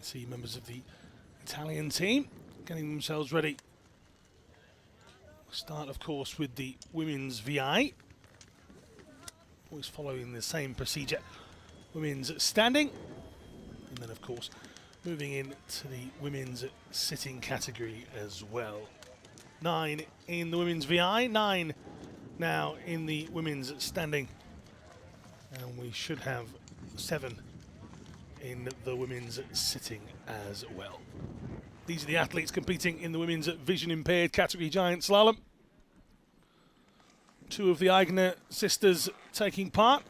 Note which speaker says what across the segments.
Speaker 1: See members of the Italian team getting themselves ready. Start, of course, with the women's VI. Always following the same procedure. Women's standing. And then, of course, moving into the women's sitting category as well. 9 in the women's VI, 9 now in the women's standing. And we should have 7 in the women's sitting as well. These are the athletes competing in the women's vision impaired category giant slalom. 2 of the Eigner sisters taking part.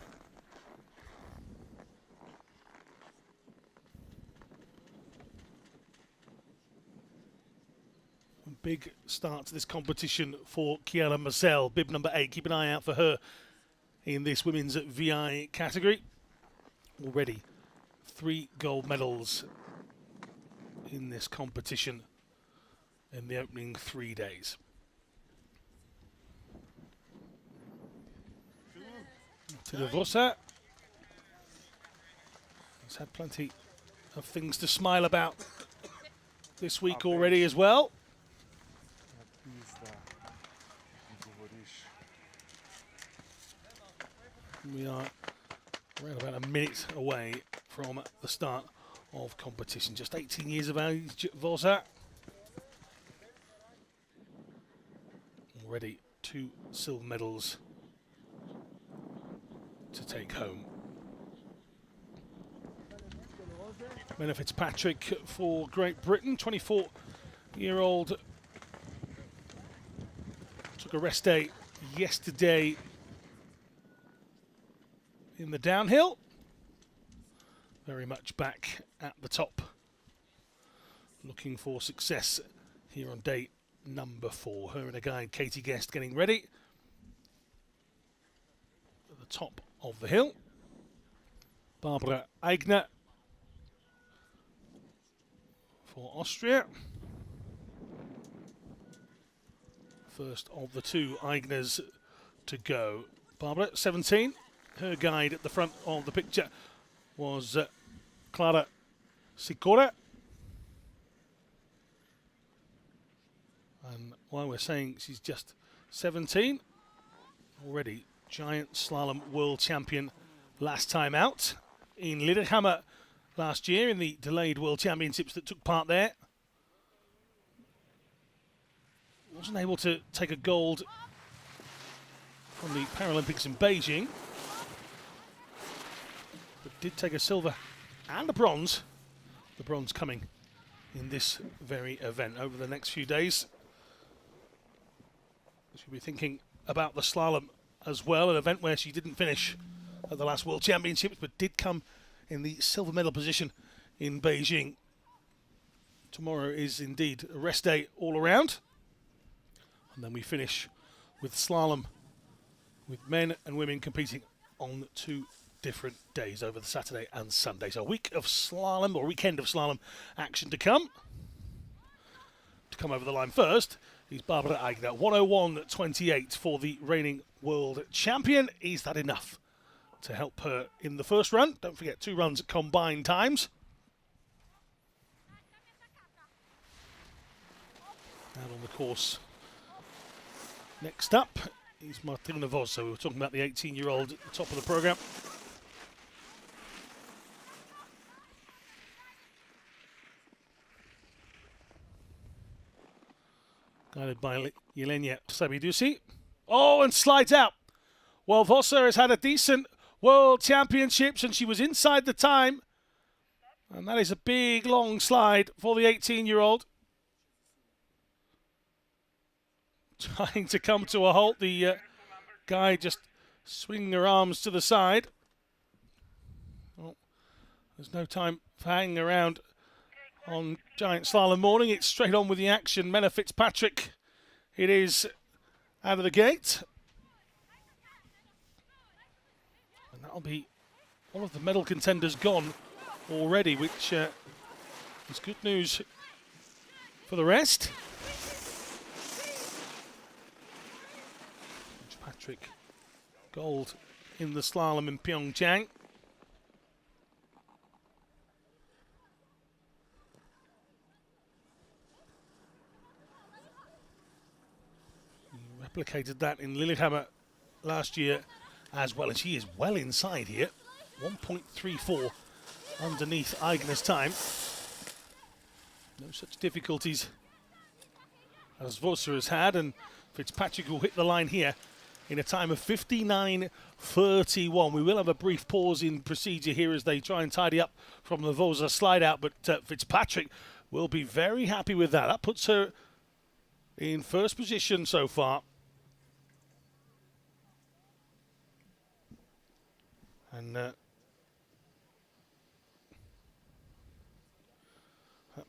Speaker 1: A big start to this competition for Chiara Marcel, bib number 8. Keep an eye out for her in this women's VI category. Already 3 gold medals in this competition in the opening 3 days. To the Vossa. He's had plenty of things to smile about this week already as well. We are around about a minute away from the start of competition. Just 18 years of age, Vossa. Already 2 silver medals to take home. Menna Fitzpatrick for Great Britain, 24-year-old. Took a rest day yesterday in the downhill. Very much back at the top. Looking for success here on day number 4. Her and a guide, Katie Guest, getting ready. At the top of the hill. Barbara Eigner for Austria. First of the 2 Eigners to go. Barbara, 17. Her guide at the front of the picture was Clara Sicora. And while we're saying she's just 17, already giant slalom world champion last time out in Lillehammer last year in the delayed world championships that took part there. Wasn't able to take a gold from the Paralympics in Beijing, but did take a silver and a bronze. The bronze coming in this very event over the next few days. She'll be thinking about the slalom as well, an event where she didn't finish at the last World Championships, but did come in the silver medal position in Beijing. Tomorrow is indeed a rest day all around. And then we finish with slalom, with men and women competing on 2 different days over the Saturday and Sunday. So a week of slalom, or weekend of slalom action to come. To come over the line first is Barbara Eigner. 101.28 for the reigning world champion. Is that enough to help her in the first run? Don't forget 2 runs at combined times. And on the course next up is Martina Vossa. We were talking about the 18-year-old at the top of the programme. Guided by Yelena Sabidusi. Oh, and slides out. Well, Vossa has had a decent World Championships and she was inside the time. And that is a big, long slide for the 18-year-old. Trying to come to a halt. The guy just swinging her arms to the side. Oh, there's no time for hanging around on Giant Slalom morning. It's straight on with the action. Menna Fitzpatrick, it is out of the gate. And that'll be all of the medal contenders gone already, which is good news for the rest. Fitzpatrick, gold in the slalom in Pyeongchang. replicated that in Lillehammer last year as well, and she is well inside here. 1.34 underneath Eigner's time. No such difficulties as Vossa has had, and Fitzpatrick will hit the line here in a time of 59.31. We will have a brief pause in procedure here as they try and tidy up from the Vosa slide out, but Fitzpatrick will be very happy with that. That puts her in first position so far. And that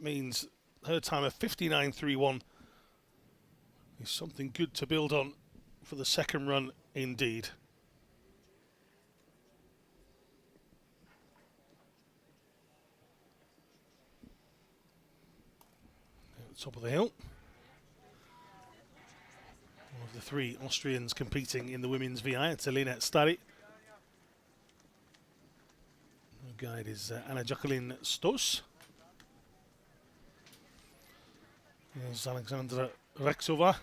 Speaker 1: means her time of 59.31 is something good to build on for the second run indeed. At the top of the hill, one of the three Austrians competing in the women's VI, it's Elena Stari. The guide is Anna Jacqueline Stos. There's Alexandra Rexova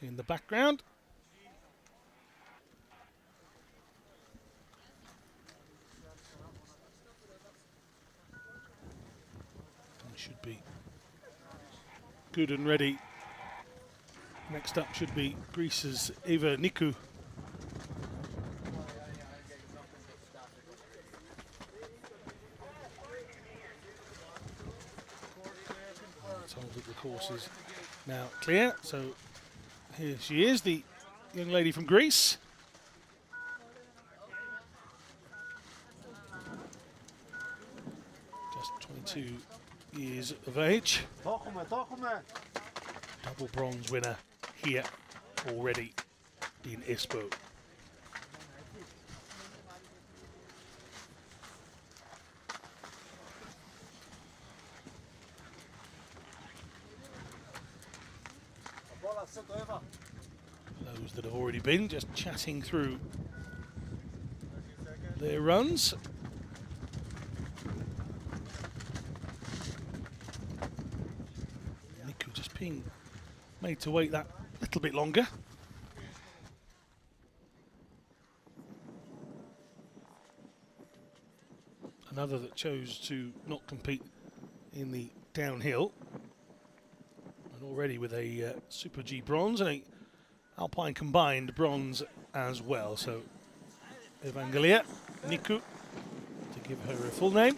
Speaker 1: in the background. And should be good and ready. Next up should be Greece's Eva Niku. Told that the course is now clear, so here she is, the young lady from Greece. Just 22 years of age. Double bronze winner here already in ISPO. Those that have already been just chatting through their runs. Niku just being made to wait that little bit longer. Another that chose to not compete in the downhill. Already with a Super G bronze and a Alpine combined bronze as well. So Evangelia Niku, to give her a full name.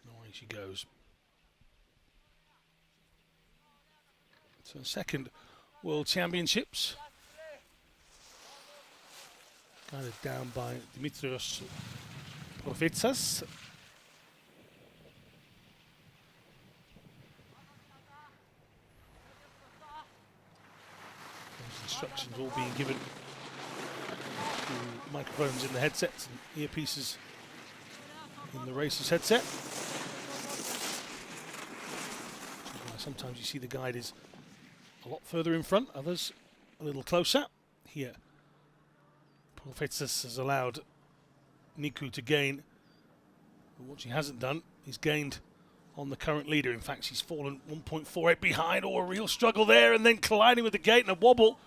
Speaker 1: Away she goes. So second World Championships. Guided down by Dimitrios Profitsas. Instructions all being given through microphones in the headsets and earpieces in the racer's headset. Sometimes you see the guide is a lot further in front, others a little closer. Here, Profitsas has allowed Niku to gain. But what she hasn't done is gained on the current leader. In fact, she's fallen 1.48 behind. Oh, a real struggle there, and then colliding with the gate and a wobble.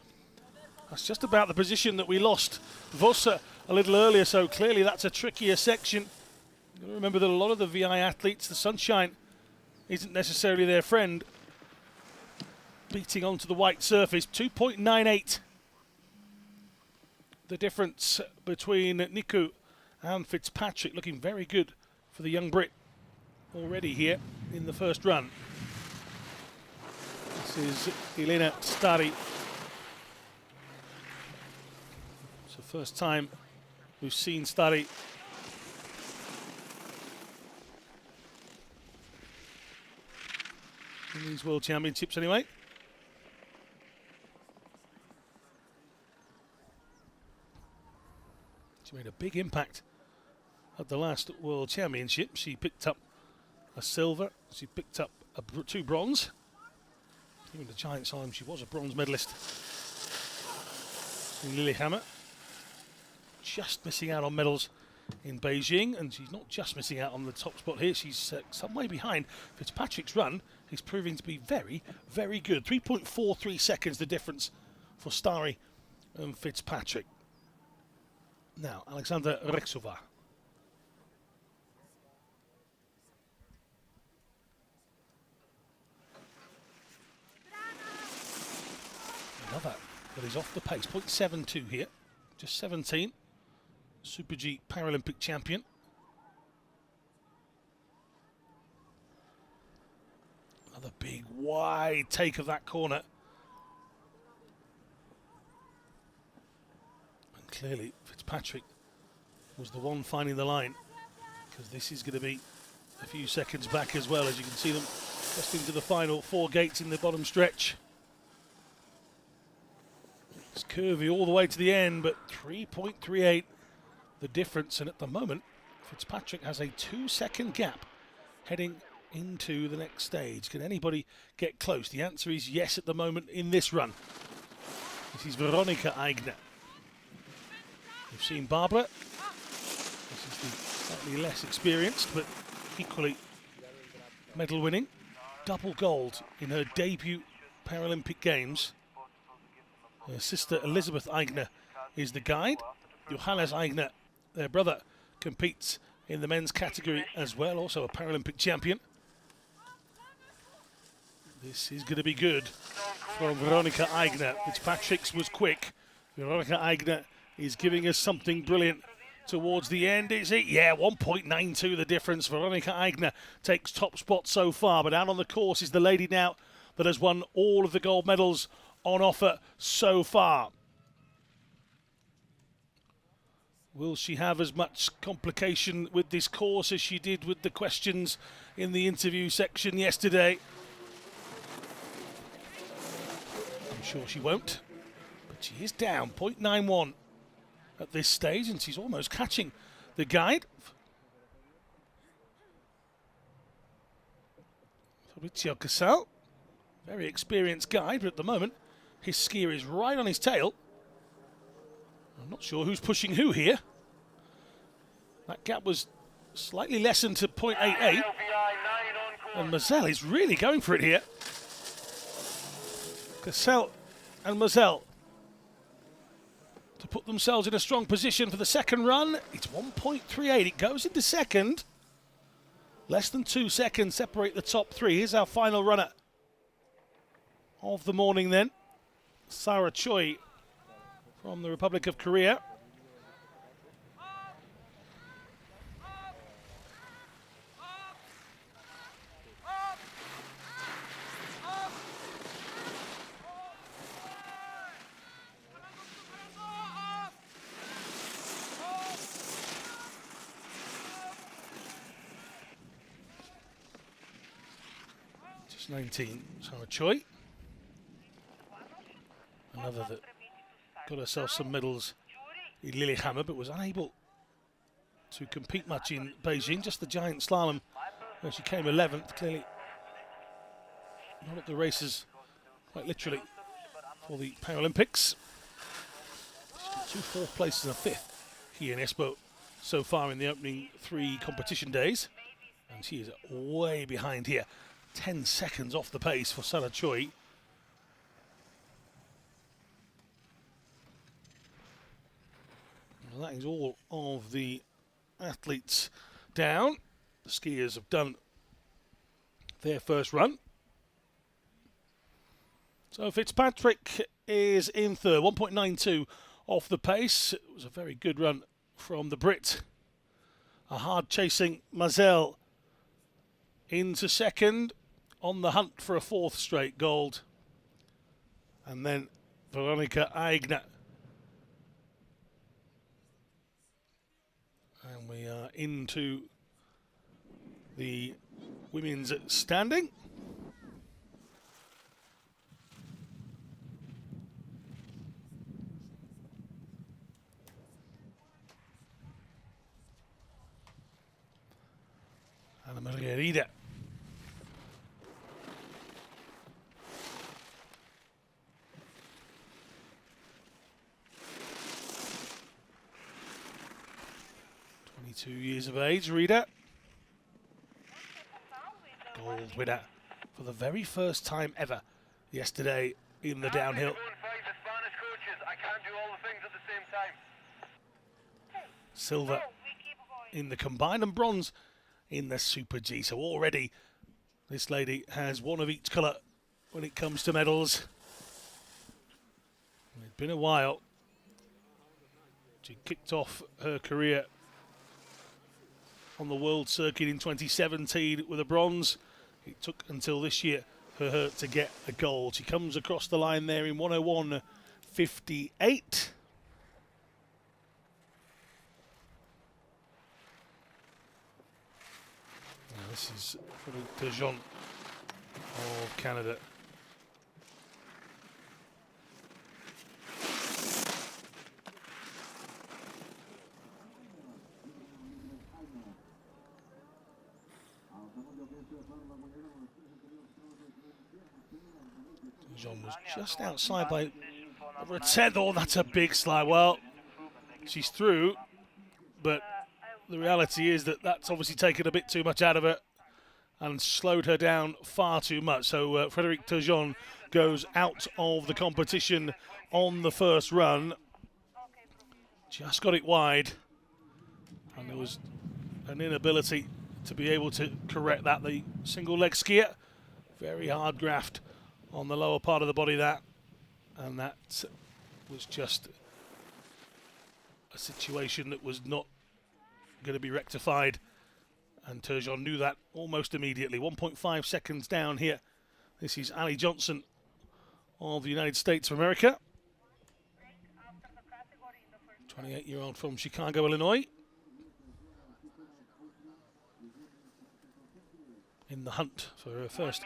Speaker 1: That's just about the position that we lost Vossa a little earlier, so clearly that's a trickier section. You've got to remember that a lot of the VI athletes, the sunshine isn't necessarily their friend. Beating onto the white surface, 2.98. The difference between Niku and Fitzpatrick, looking very good for the young Brit already here in the first run. This is Elena Stari. It's the first time we've seen Stari in these World Championships anyway. She made a big impact at the last World Championship. She picked up a silver, she picked up two bronze. Even the giant slalom, she was a bronze medalist in Lillehammer. Just missing out on medals in Beijing, and she's not just missing out on the top spot here, she's some way behind Fitzpatrick's run. is proving to be very, very good. 3.43 seconds the difference for Starry and Fitzpatrick. Now, Alexander Rexova. Another that is off the pace. 0.72 here. Just 17. Super G Paralympic champion. Another big wide take of that corner. And clearly Fitzpatrick was the one finding the line, because this is going to be a few seconds back as well, as you can see them just into the final 4 gates in the bottom stretch. It's curvy all the way to the end, but 3.38 the difference, and at the moment Fitzpatrick has a 2-second gap heading into the next stage. Can anybody get close? The answer is yes at the moment in this run. This is Veronika Aigner. We've seen Barbara. This is the slightly less experienced but equally medal winning. Double gold in her debut Paralympic Games. Her sister Elizabeth Aigner is the guide. Johannes Aigner, their brother, competes in the men's category as well, also a Paralympic champion. This is going to be good from Veronika Aigner. Fitzpatrick's was quick. Veronika Aigner is giving us something brilliant towards the end, is it? Yeah, 1.92 the difference. Veronika Aigner takes top spot so far, but out on the course is the lady now that has won all of the gold medals on offer so far. Will she have as much complication with this course as she did with the questions in the interview section yesterday? I'm sure she won't, but she is down 0.91 at this stage, and she's almost catching the guide. Fabrizio Casal, very experienced guide, but at the moment his skier is right on his tail. I'm not sure who's pushing who here. That gap was slightly lessened to 0.88. And Mazel is really going for it here. Cassel and Mazel to put themselves in a strong position for the second run. It's 1.38. It goes into second. Less than 2 seconds separate the top 3. Here's our final runner of the morning then. Sarah Choi from the Republic of Korea. Just 19, Sarah Choi. Another that got herself some medals in Lillehammer, but was unable to compete much in Beijing. Just the giant slalom where she came 11th. Clearly not at the races, quite literally, for the Paralympics. She's got 2 fourth places and a 5th here in Espoo so far in the opening 3 competition days. And she is way behind here. 10 seconds off the pace for Sarah Choi. Well, that is all of the athletes down. The skiers have done their first run. So Fitzpatrick is in third, 1.92 off the pace. It was a very good run from the Brit. A hard chasing Mazel into second, on the hunt for a 4th straight gold. And then Veronika Aigner. And we are into the women's standing. Ana Maria Rida. Years of age, Rita. Gold winner for the very first time ever yesterday in the downhill. Silver in the combined and bronze in the Super G. So already this lady has one of each colour when it comes to medals. It's been a while. She kicked off her career on the world circuit in 2017 with a bronze. It took until this year for her to get a gold. She comes across the line there in 101.58. This is Frédéric Turgeon of Canada. Turgeon was just outside by over a tenth. Oh, that's a big slide. Well, she's through, but the reality is that that's obviously taken a bit too much out of her and slowed her down far too much. So Frédéric Turgeon goes out of the competition on the first run. Just got it wide. And there was an inability to be able to correct that. The single leg skier, very hard graft on the lower part of the body that. And that was just a situation that was not going to be rectified, and Turgeon knew that almost immediately. 1.5 seconds down here. This is Ali Johnson of the United States of America, 28-year-old from Chicago, Illinois, in the hunt for her first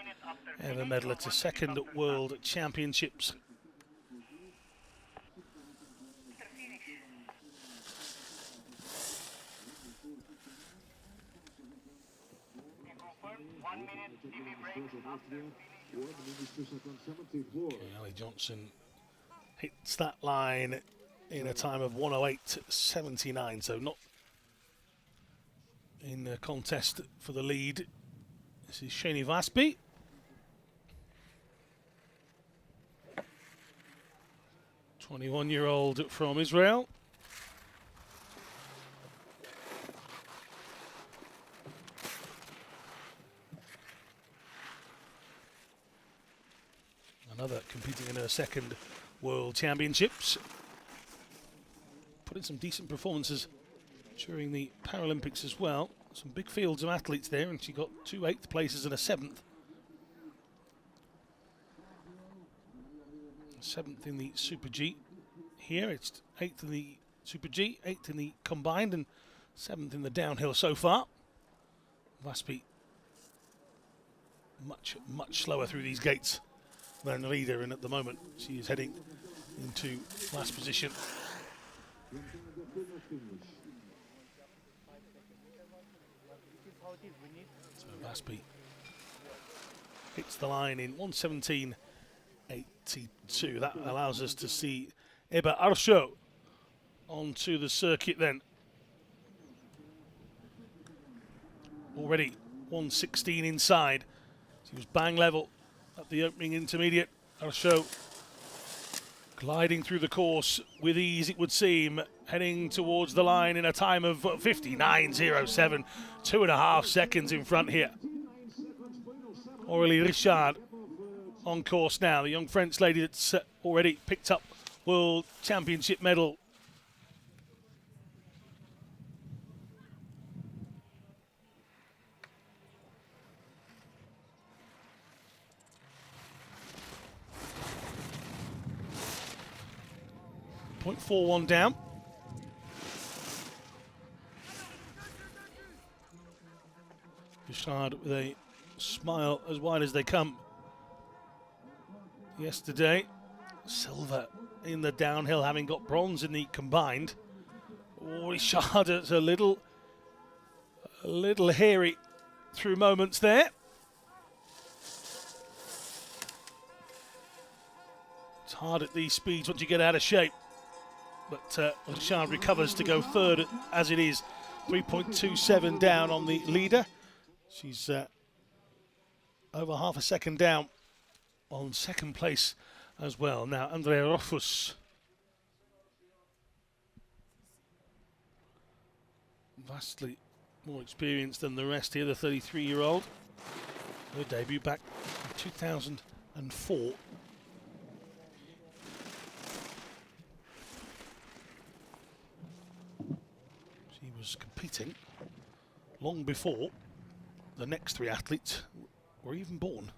Speaker 1: ever medal at a second World Championships. Okay, Ali Johnson hits that line in a time of 108.79, so not in the contest for the lead. This is Shani Vaspi. A 21-year-old from Israel. Another competing in her second World Championships. Put in some decent performances during the Paralympics as well. Some big fields of athletes there, and she got 2 8th places and a 7th. 7th in the Super G. Here it's 8th in the Super G, 8th in the combined, and 7th in the downhill so far. Vaspi much slower through these gates than the leader, and at the moment she is heading into last position. So Vaspi hits the line in 1:17.82. That allows us to see Eba Arsho onto the circuit then. Already 1:16 inside. She was bang level at the opening intermediate. Arsho gliding through the course with ease, it would seem, heading towards the line in a time of 59.07, 2.5 seconds in front here. Aurélie Richard on course now, the young French lady that's already picked up World Championship medal. .41 down. Richard with a smile as wide as they come. Yesterday, silver in the downhill, having got bronze in the combined. Oh, Richard is a little hairy through moments there. It's hard at these speeds once you get out of shape. But Richard recovers to go third as it is. 3.27 down on the leader. She's a over half a second down on second place as well. Now, Andrea Rofus, vastly more experienced than the rest here, the 33-year-old. Her debut back in 2004. She was competing long before the next three athletes were even born.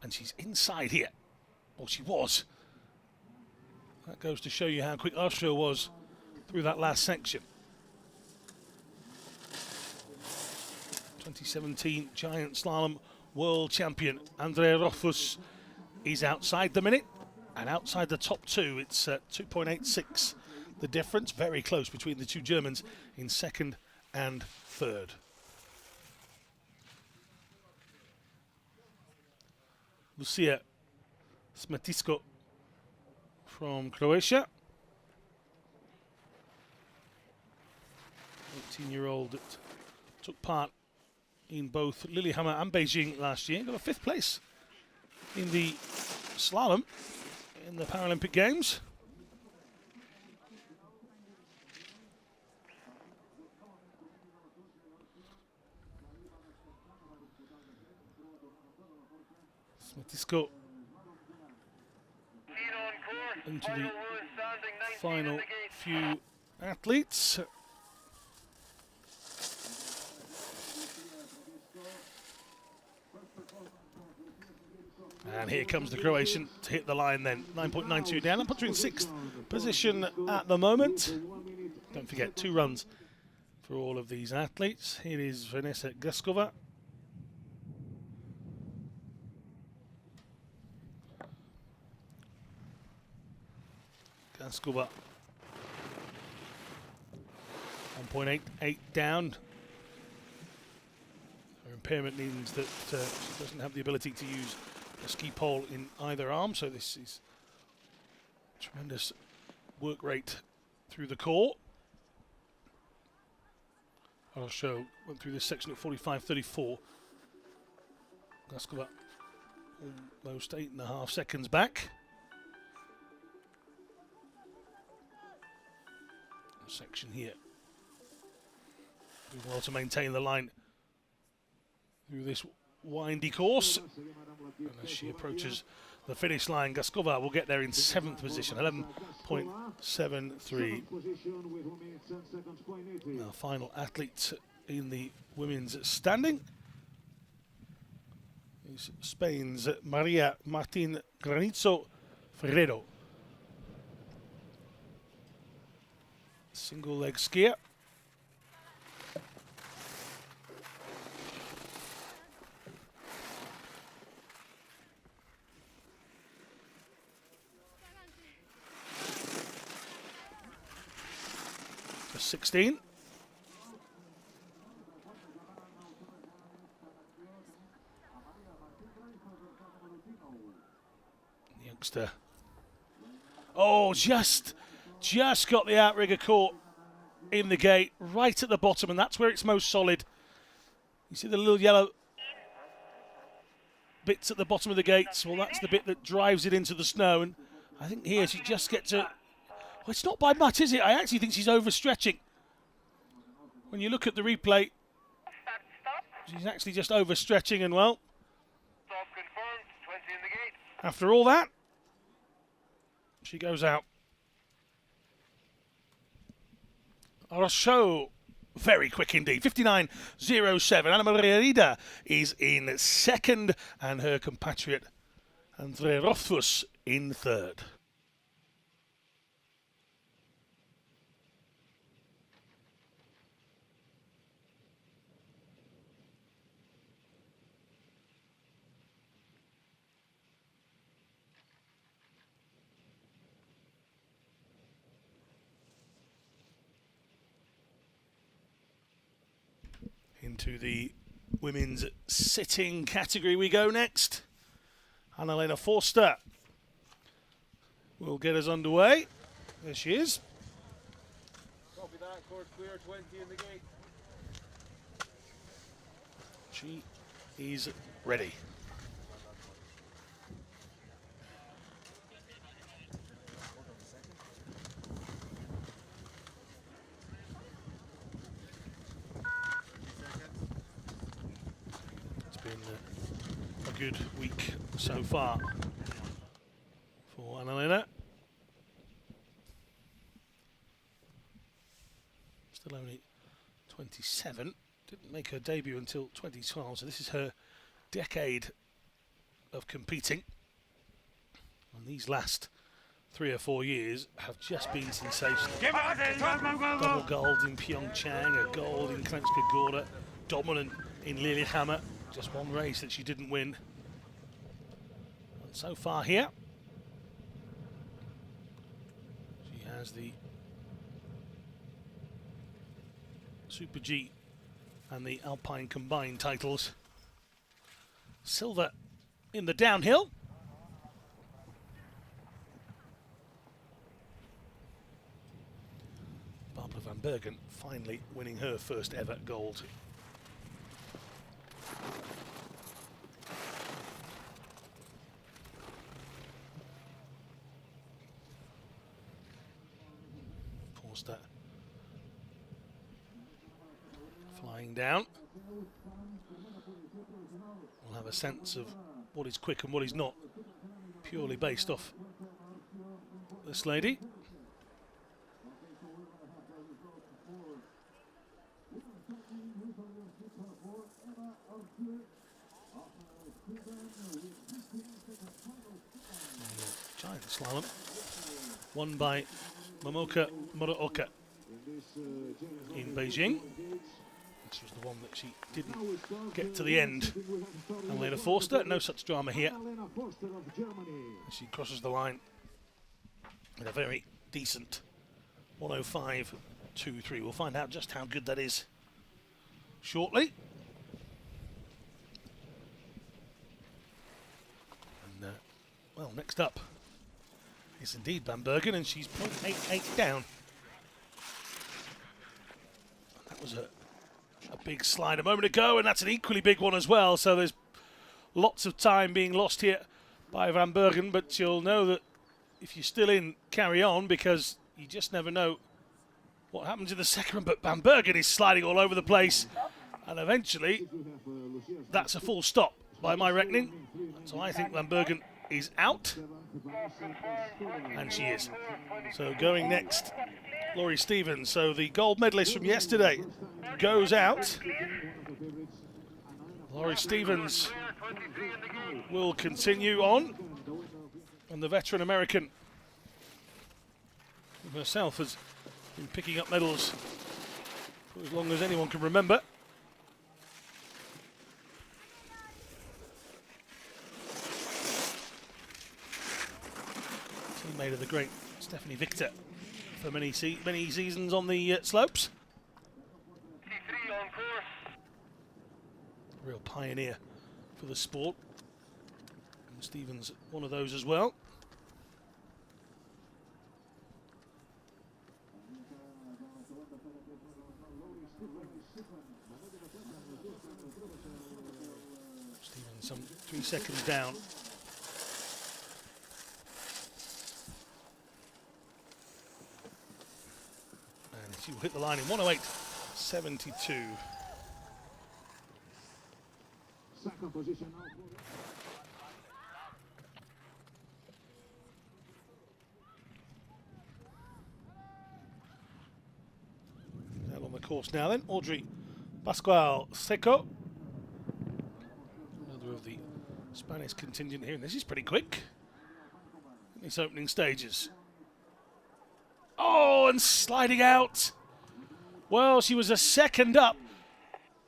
Speaker 1: And she's inside here. Well, she was. That goes to show you how quick Austria was through that last section. 2017 Giant Slalom World Champion Andrea Rofus is outside the minute and outside the top two. It's 2.86 the difference, very close between the two Germans in second and third. Lucia Smetisko from Croatia, 18-year-old that took part in both Lillehammer and Beijing last year. Got a 5th place in the slalom in the Paralympic Games. Smetisko into the final few athletes. And here comes the Croatian to hit the line then. 9.92 down. That puts her in 6th position at the moment. Don't forget, 2 runs for all of these athletes. Here is Vanessa Gaskova. Gaskova 1.88 down. Her impairment means that she doesn't have the ability to use a ski pole in either arm, so this is tremendous work rate through the core. I'll show went through this section at 45.34. Gaskova almost 8.5 seconds back. Section here. Doing well to maintain the line through this windy course. And as she approaches the finish line, Gaskova will get there in 7th position, 11.73. Now, final athlete in the women's standing is Spain's Maria Martin Granizo Ferrero. Single leg skier. Just 16. The youngster. Oh, just got the outrigger caught in the gate, right at the bottom, and that's where it's most solid. You see the little yellow bits at the bottom of the gates? Well, that's the bit that drives it into the snow, and I think here she just gets a... Well, it's not by much, is it? I actually think she's overstretching. When you look at the replay, she's actually just overstretching, and well, after all that, she goes out. Our show very quick indeed. 59.07. Anna Maria Rida is in 2nd, and her compatriot Andrea Rofus in 3rd. Into the women's sitting category we go next. Anna-Lena Forster will get us underway. There she is.
Speaker 2: Copy that, course clear, 20 in the gate.
Speaker 1: She is ready. It's been a good week so far for Annalena. Still only 27. Didn't make her debut until 2012, so this is her decade of competing. And these last 3 or 4 years have just been sensational. Double gold in Pyeongchang, a gold in Kranjska Gora, dominant in Lillehammer. Just one race that she didn't win. And so far here, she has the Super G and the Alpine combined titles. Silver in the downhill. Barbara van Bergen finally winning her first ever gold. Forster flying down. We'll have a sense of what is quick and what is not, purely based off this lady. Giant slalom, won by Momoka Muraoka in Beijing. This was the one that she didn't get to the end. Annalena Forster, no such drama here. She crosses the line with a very decent 105.23. We'll find out just how good that is shortly. And, well, next up is indeed Van Bergen, and she's 0.88 down. That was a big slide a moment ago, and that's an equally big one as well, so there's lots of time being lost here by Van Bergen, but you'll know that if you're still in, carry on, because you just never know what happens in the second one. But Van Bergen is sliding all over the place, and eventually that's a full stop by my reckoning. So I think Van Bergen is out, and she is. So going next, Laurie Stevens. So the gold medalist from yesterday goes out. Laurie Stevens will continue on, and the veteran American herself has been picking up medals for as long as anyone can remember. Teammate of the great Stephanie Victor for many seasons on the slopes. Real pioneer for the sport. And Stevens, one of those as well. Stevens some 3 seconds down. And she will hit the line in 108.72.
Speaker 3: Second position now.
Speaker 1: Out on the course now then, Audrey Pascual Seco, another of the Spanish contingent here, and this is pretty quick in these opening stages. Oh, and sliding out. Well, she was a second up.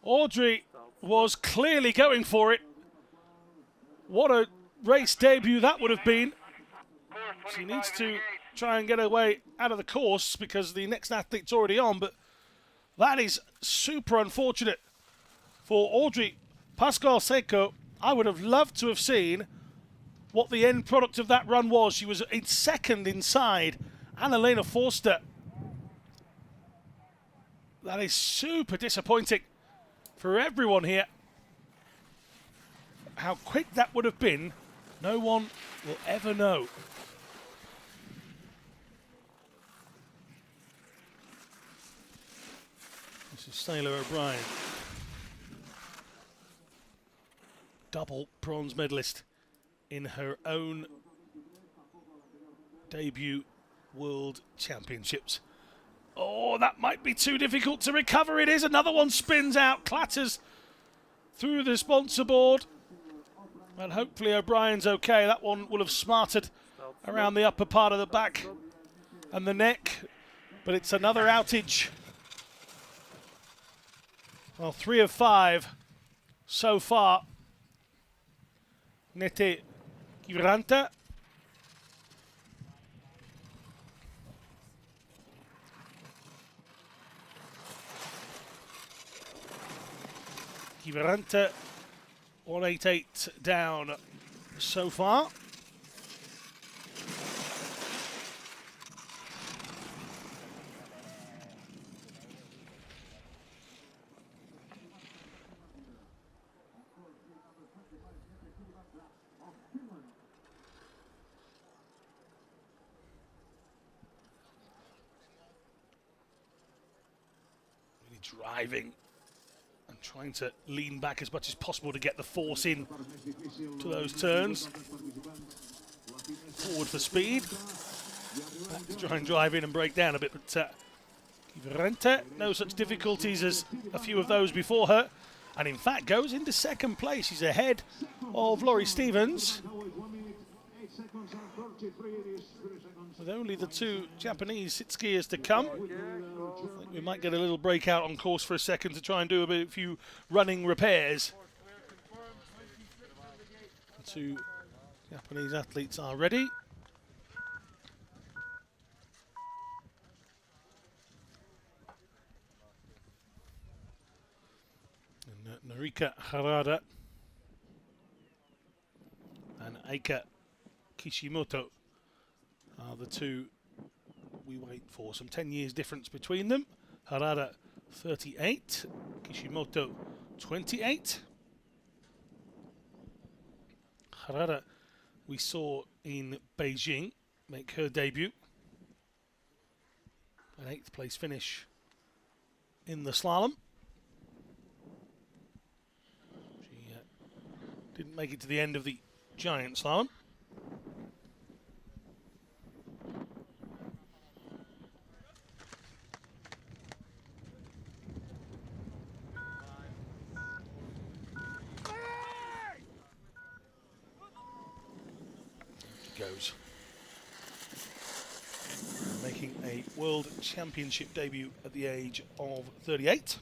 Speaker 1: Audrey was clearly going for it. What a race debut that would have been. She needs to try and get her way out of the course because the next athlete's already on, but that is super unfortunate for Audrey Pascual Seco. I would have loved to have seen what the end product of that run was. She was in second inside Annalena Forster. That is super disappointing for everyone here. how quick that would have been, no one will ever know. This is Sailor O'Brien. Double bronze medalist in her own debut World Championships. Oh, that might be too difficult to recover. It is. Another one spins out, clatters through the sponsor board. And hopefully O'Brien's okay. That one will have smarted around the upper part of the back and the neck. But it's another outage. Well, 3 of 5 so far. Nete Kiviranta. Kiviranta 188 down so far. Really driving. Trying to lean back as much as possible to get the force in to those turns. Forward for speed. Back to try and drive in and break down a bit, but Kiviranta, no such difficulties as a few of those before her, and in fact goes into second place. She's ahead of Laurie Stevens, with only the 2 Japanese sit skiers to come. I think we might get a little breakout on course for a second to try and do a few running repairs. The 2 Japanese athletes are ready. And Narika Harada and Eika Kishimoto are the 2 we wait for. Some 10 years difference between them. Harada 38, Kishimoto 28. Harada we saw in Beijing make her debut. An 8th place finish in the slalom. She didn't make it to the end of the giant slalom. Goes. Making a World Championship debut at the age of 38.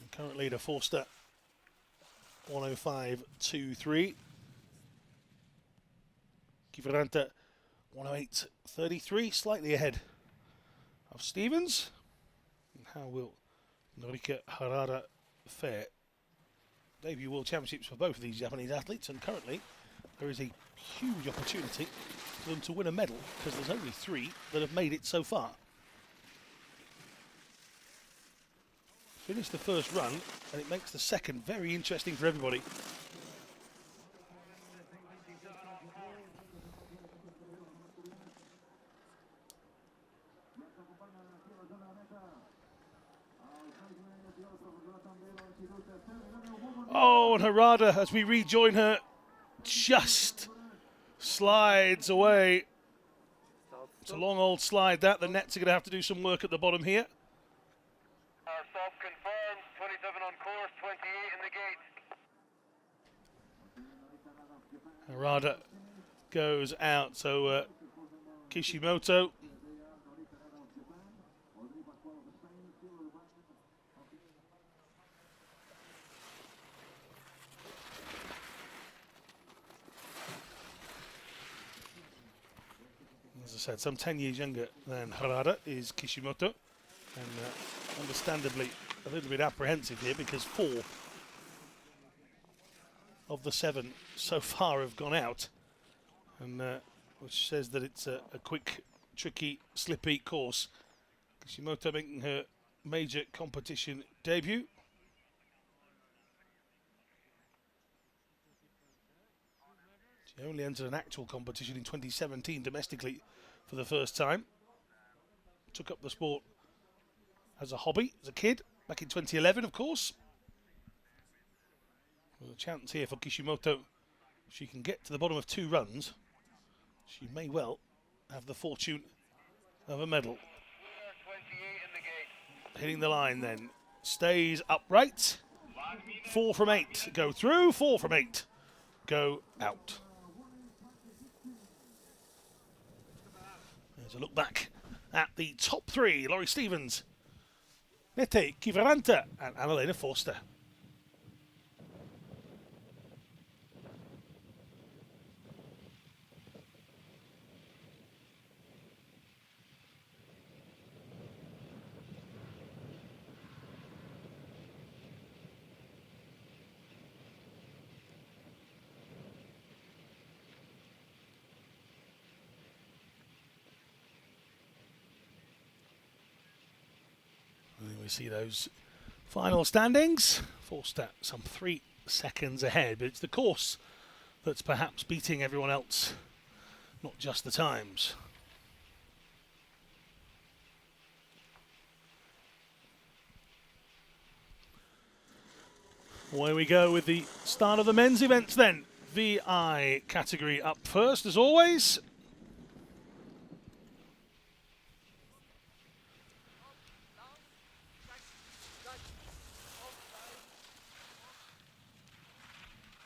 Speaker 1: And current leader Forster 105.23. Kiviranta 108.33, slightly ahead of Stevens. And how will Norika Harada fare? Debut World Championships for both of these Japanese athletes, and currently there is a huge opportunity for them to win a medal, because there's only 3 that have made it so far. Finish the first run, and it makes the second very interesting for everybody. Oh, and Harada, as we rejoin her, just slides away. It's a long old slide that. The nets are going to have to do some work at the bottom here.
Speaker 4: Our stop confirmed, 27 on course, 28 in the gate.
Speaker 1: Harada goes out, so Kishimoto. As I said, some 10 years younger than Harada is Kishimoto, and understandably a little bit apprehensive here, because 4 of the 7 so far have gone out, and which says that it's a quick tricky, slippy course. Kishimoto making her major competition debut. She only entered an actual competition in 2017 domestically for the first time. Took up the sport as a hobby, as a kid, back in 2011, of course. There's a chance here for Kishimoto. If she can get to the bottom of 2 runs, she may well have the fortune of a medal. Hitting the line then. Stays upright. 4 from 8 go through, 4 from 8 go out. There's a look back at the top 3. Laurie Stevens, Nete Kiviranta and Annalena Forster. We see those final standings. Forster some 3 seconds ahead, but it's the course that's perhaps beating everyone else, not just the times. Away we go with the start of the men's events then. VI category up first as always.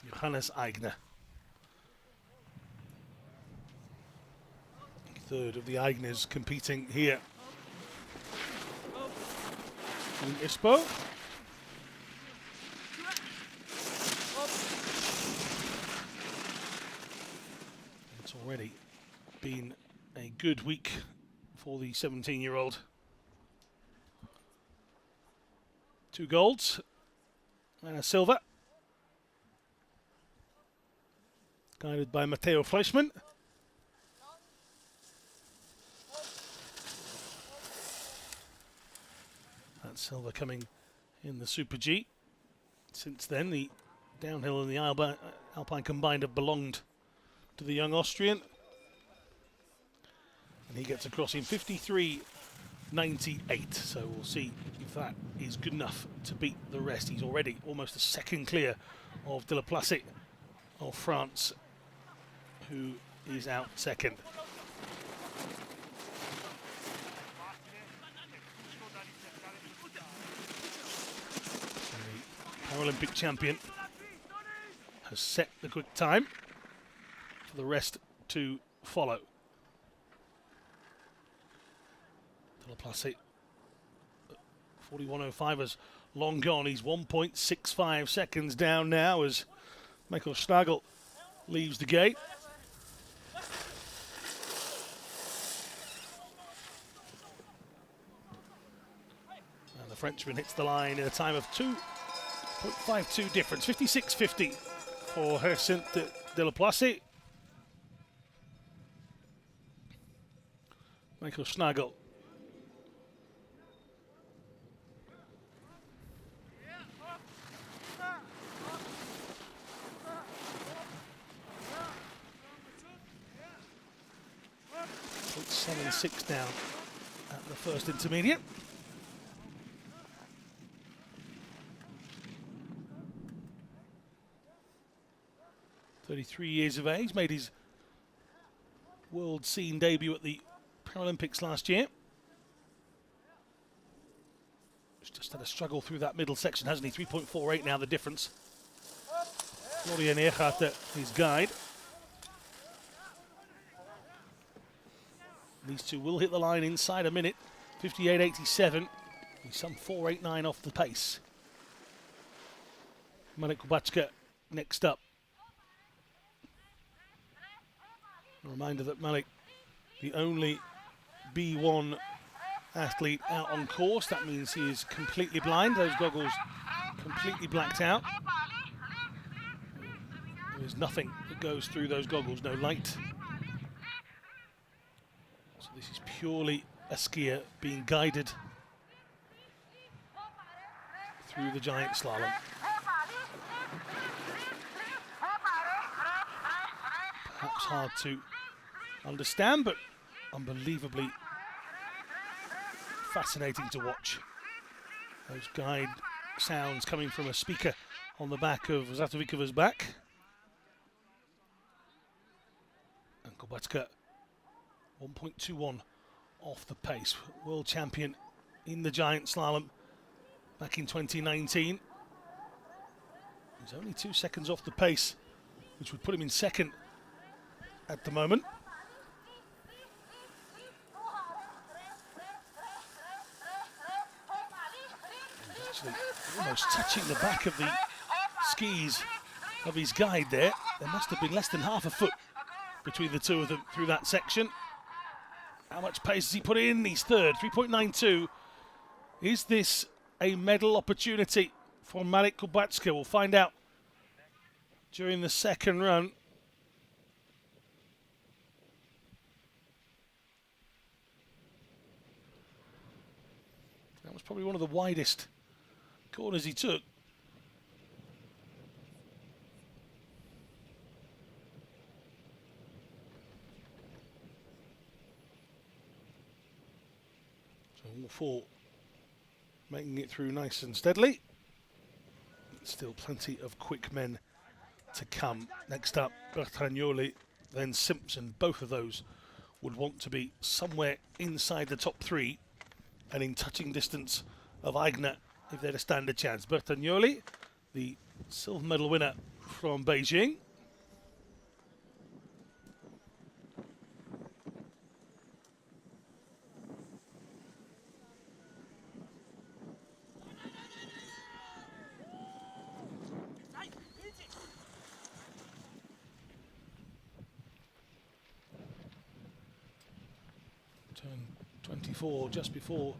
Speaker 1: Johannes Eigner. Third of the Eigners competing here in ISPO. It's already been a good week for the 17-year-old. 2 golds and a silver. Guided by Matteo Fleischmann. That silver coming in the Super G. Since then, the downhill and the Alpine combined have belonged to the young Austrian. And he gets across in 53.98. So we'll see if that is good enough to beat the rest. He's already almost a second clear of De La Place of France, who is out second. The Paralympic champion has set the quick time for the rest to follow. De La Place, 41.05 has long gone. He's 1.65 seconds down now as Michael Schnagel leaves the gate. And the Frenchman hits the line in a time of 2.52 difference, 56.50 for Hyacinthe de la Place. Michael Schnagel. Put 7.6 down at the first intermediate. .33 years of age, made his world scene debut at the Paralympics last year. He's just had a struggle through that middle section, hasn't he? 3.48 now the difference. Florian Ehrhardt, his guide. These two will hit the line inside a minute. 58.87. He's some 4.89 off the pace. Marek Kubacka next up. A reminder that Malik, the only B1 athlete out on course. That means he is completely blind. Those goggles completely blacked out. There's nothing that goes through those goggles, no light. So this is purely a skier being guided through the giant slalom. Perhaps hard to understand, but unbelievably fascinating to watch. Those guide sounds coming from a speaker on the back of Zatovikova back. And Kubatska 1.21 off the pace. World champion in the giant slalom back in 2019. He's only 2 seconds off the pace, which would put him in second at the moment. He's actually almost touching the back of the skis of his guide there. There must have been less than half a foot between the two of them through that section. How much pace has he put in? He's third, 3.92. Is this a medal opportunity for Marek Kubatska? We'll find out during the second run. That was probably one of the widest corners he took. So all four making it through nice and steadily. Still plenty of quick men to come. Next up, Bertagnoli, then Simpson. Both of those would want to be somewhere inside the top three and in touching distance of Aigner if they're to stand a chance. Bertagnoli, the silver medal winner from Beijing. Turn 24 just before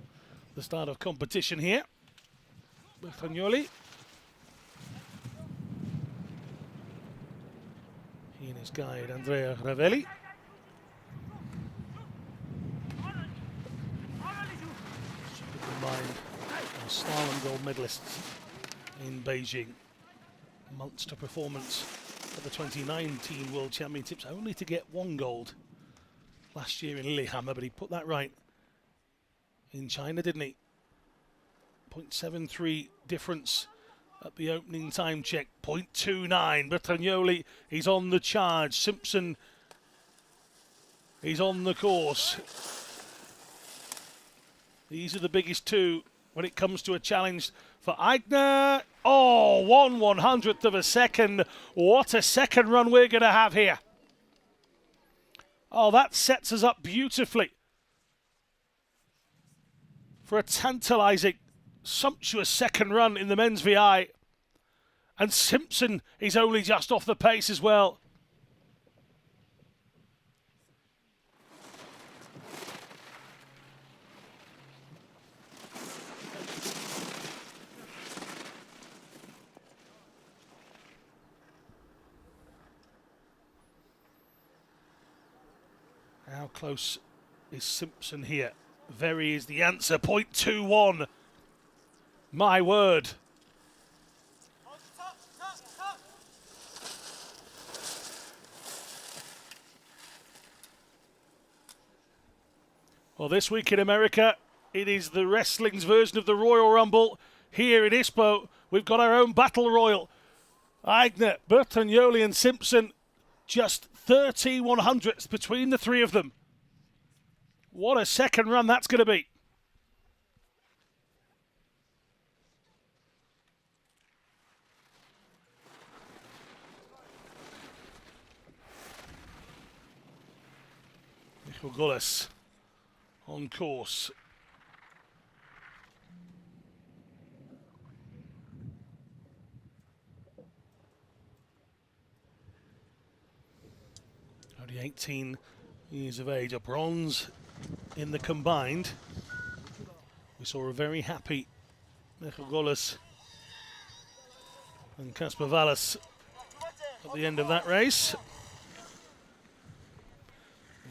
Speaker 1: the start of competition here. Bertagnoli. He and his guide Andrea Ravelli. Keep in mind, our slalom gold medalists in Beijing. Monster performance at the 2019 World Championships, only to get 1 gold last year in Lillehammer, but he put that right in China, didn't he? 0.73 difference at the opening time check. 0.29. Bertagnoli, he's on the charge. Simpson, he's on the course. These are the biggest two when it comes to a challenge for Aigner. Oh, 1/100th of a second. What a second run we're going to have here. Oh, that sets us up beautifully for a tantalising, sumptuous second run in the men's VI. And Simpson is only just off the pace as well. How close is Simpson here? Very is the answer. 0.21. My word. Well, this week in America, it is the wrestling's version of the Royal Rumble. Here in ISPO, we've got our own Battle Royal. Aigner, Bertagnoli and Simpson, just 30/100ths between the three of them. What a second run that's going to be. Michael Gullis on course. Only 18 years of age, a bronze in the combined. We saw a very happy Michael Gullis and Kasper Valles at the end of that race.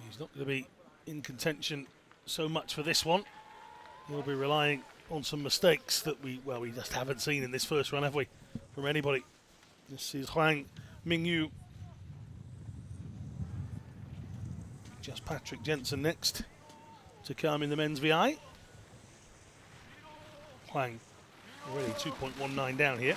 Speaker 1: He's not going to be in contention so much for this one. He'll be relying on some mistakes that we just haven't seen in this first run, have we? From anybody. This is Huang Mingyu. Just Patrick Jensen next to come in the men's VI. Huang already 2.19 down here.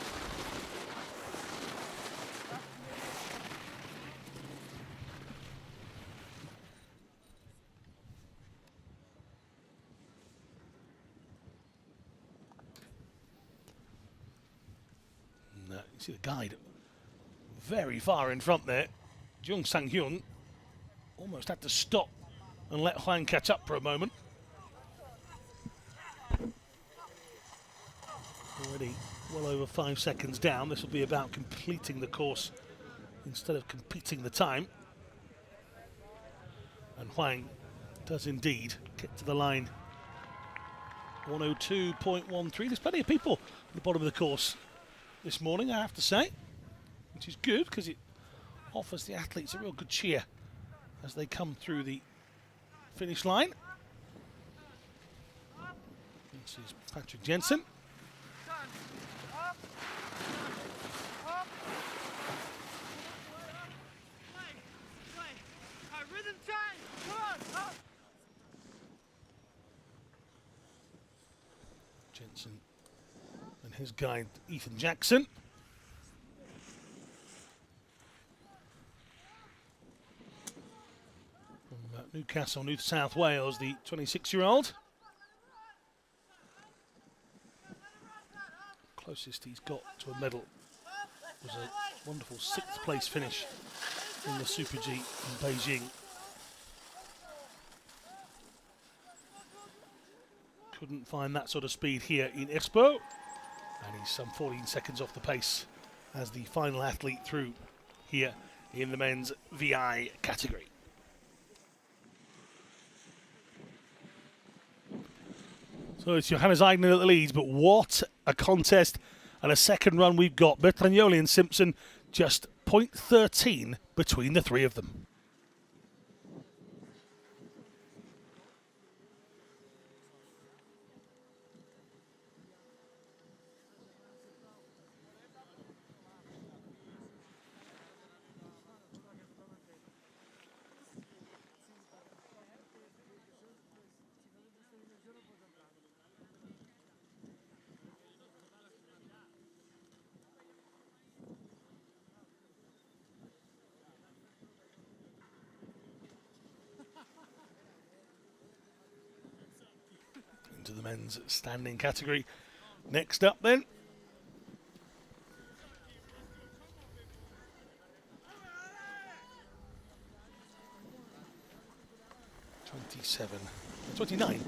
Speaker 1: And, you see the guide very far in front there. Jung Sang-hyun almost had to stop and let Huang catch up for a moment. Already well over 5 seconds down. This will be about completing the course instead of competing the time. And Huang does indeed get to the line. 102.13. There's plenty of people at the bottom of the course this morning, I have to say, which is good because it offers the athletes a real good cheer as they come through the finish line. This is Patrick Jensen. Jensen and his guide Ethan Jackson. From Newcastle, New South Wales, the 26-year-old. Closest he's got to a medal was a wonderful 6th place finish in the Super G in Beijing. Couldn't find that sort of speed here in Expo, and he's some 14 seconds off the pace as the final athlete through here in the men's VI category. So it's Johannes Eigner at the leads, but what a contest and a second run we've got. Bertagnoli and Simpson just 0.13 between the three of them. To the men's standing category. Next up then. '29,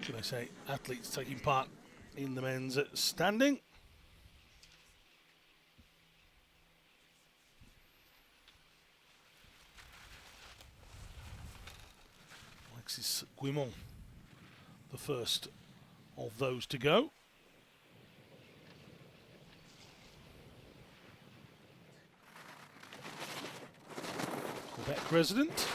Speaker 1: should I say, athletes taking part in the men's standing. Alexis Guimont, the first of those to go. Quebec resident.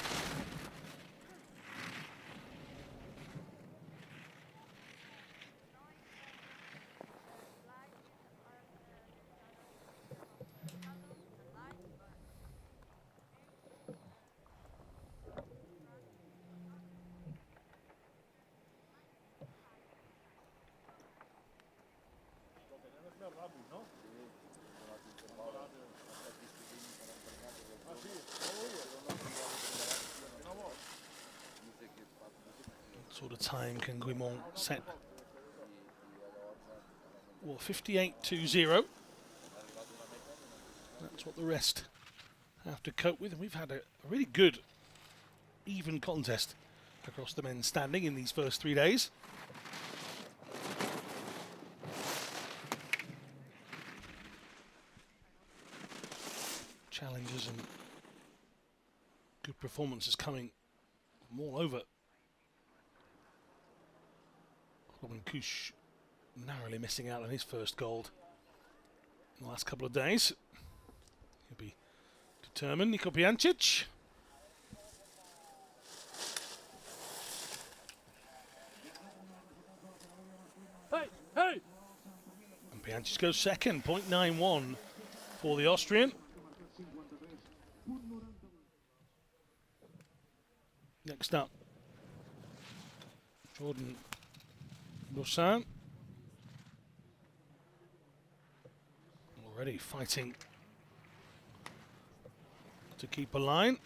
Speaker 1: What sort of time can Guimont set? Well, 58.20. That's what the rest have to cope with. And we've had a really good, even contest across the men's standing in these first 3 days. Challenges and good performances coming from all over. Robin Kusch narrowly missing out on his first gold in the last couple of days. He'll be determined. Niko Pijancic. And just goes second, 0.91 for the Austrian. Next up, Jordan Brossan. Already fighting to keep a line.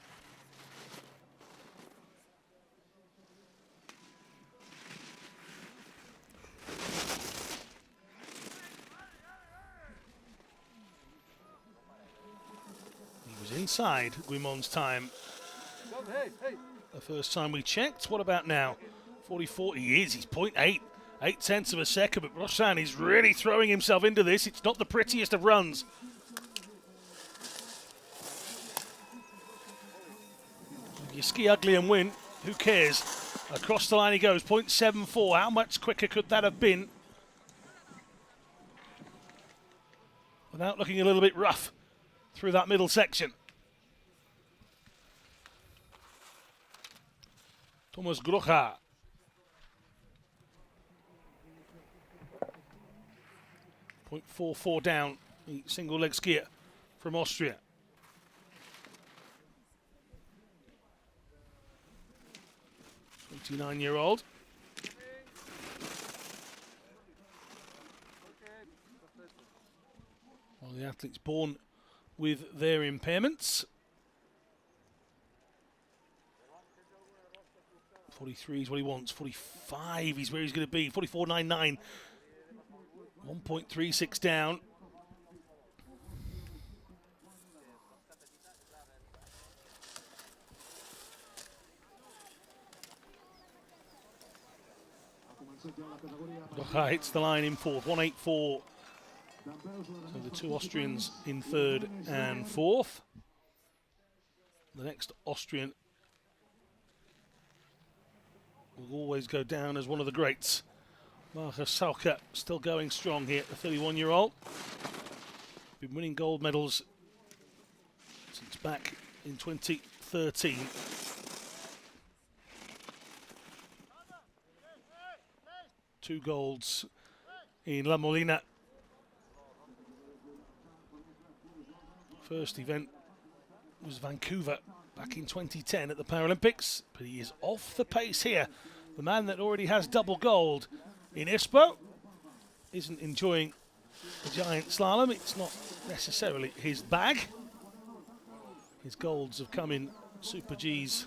Speaker 1: He was inside Guimon's time the first time we checked. What about now? 44, he is, he's 0.8. 8 tenths of a second, but Brossan is really throwing himself into this. It's not the prettiest of runs. If you ski ugly and win, who cares? Across the line he goes, 0.74. How much quicker could that have been? Without looking a little bit rough through that middle section. Thomas Grocha. .44 down, the single leg skier from Austria. .29-year-old. Well, the athlete's born with their impairments. 43 is what he wants. 45 is where he's going to be. 44.99. 1.36 down. Grocha hits the line in fourth. 184. So the two Austrians in third and fourth. The next Austrian will always go down as one of the greats. Marcus Sauker still going strong here, the 31-year-old. Been winning gold medals since back in 2013. Two golds in La Molina. First event was Vancouver back in 2010 at the Paralympics, but he is off the pace here. The man that already has double gold in ISPO isn't enjoying the giant slalom. It's not necessarily his bag. His golds have come in Super Gs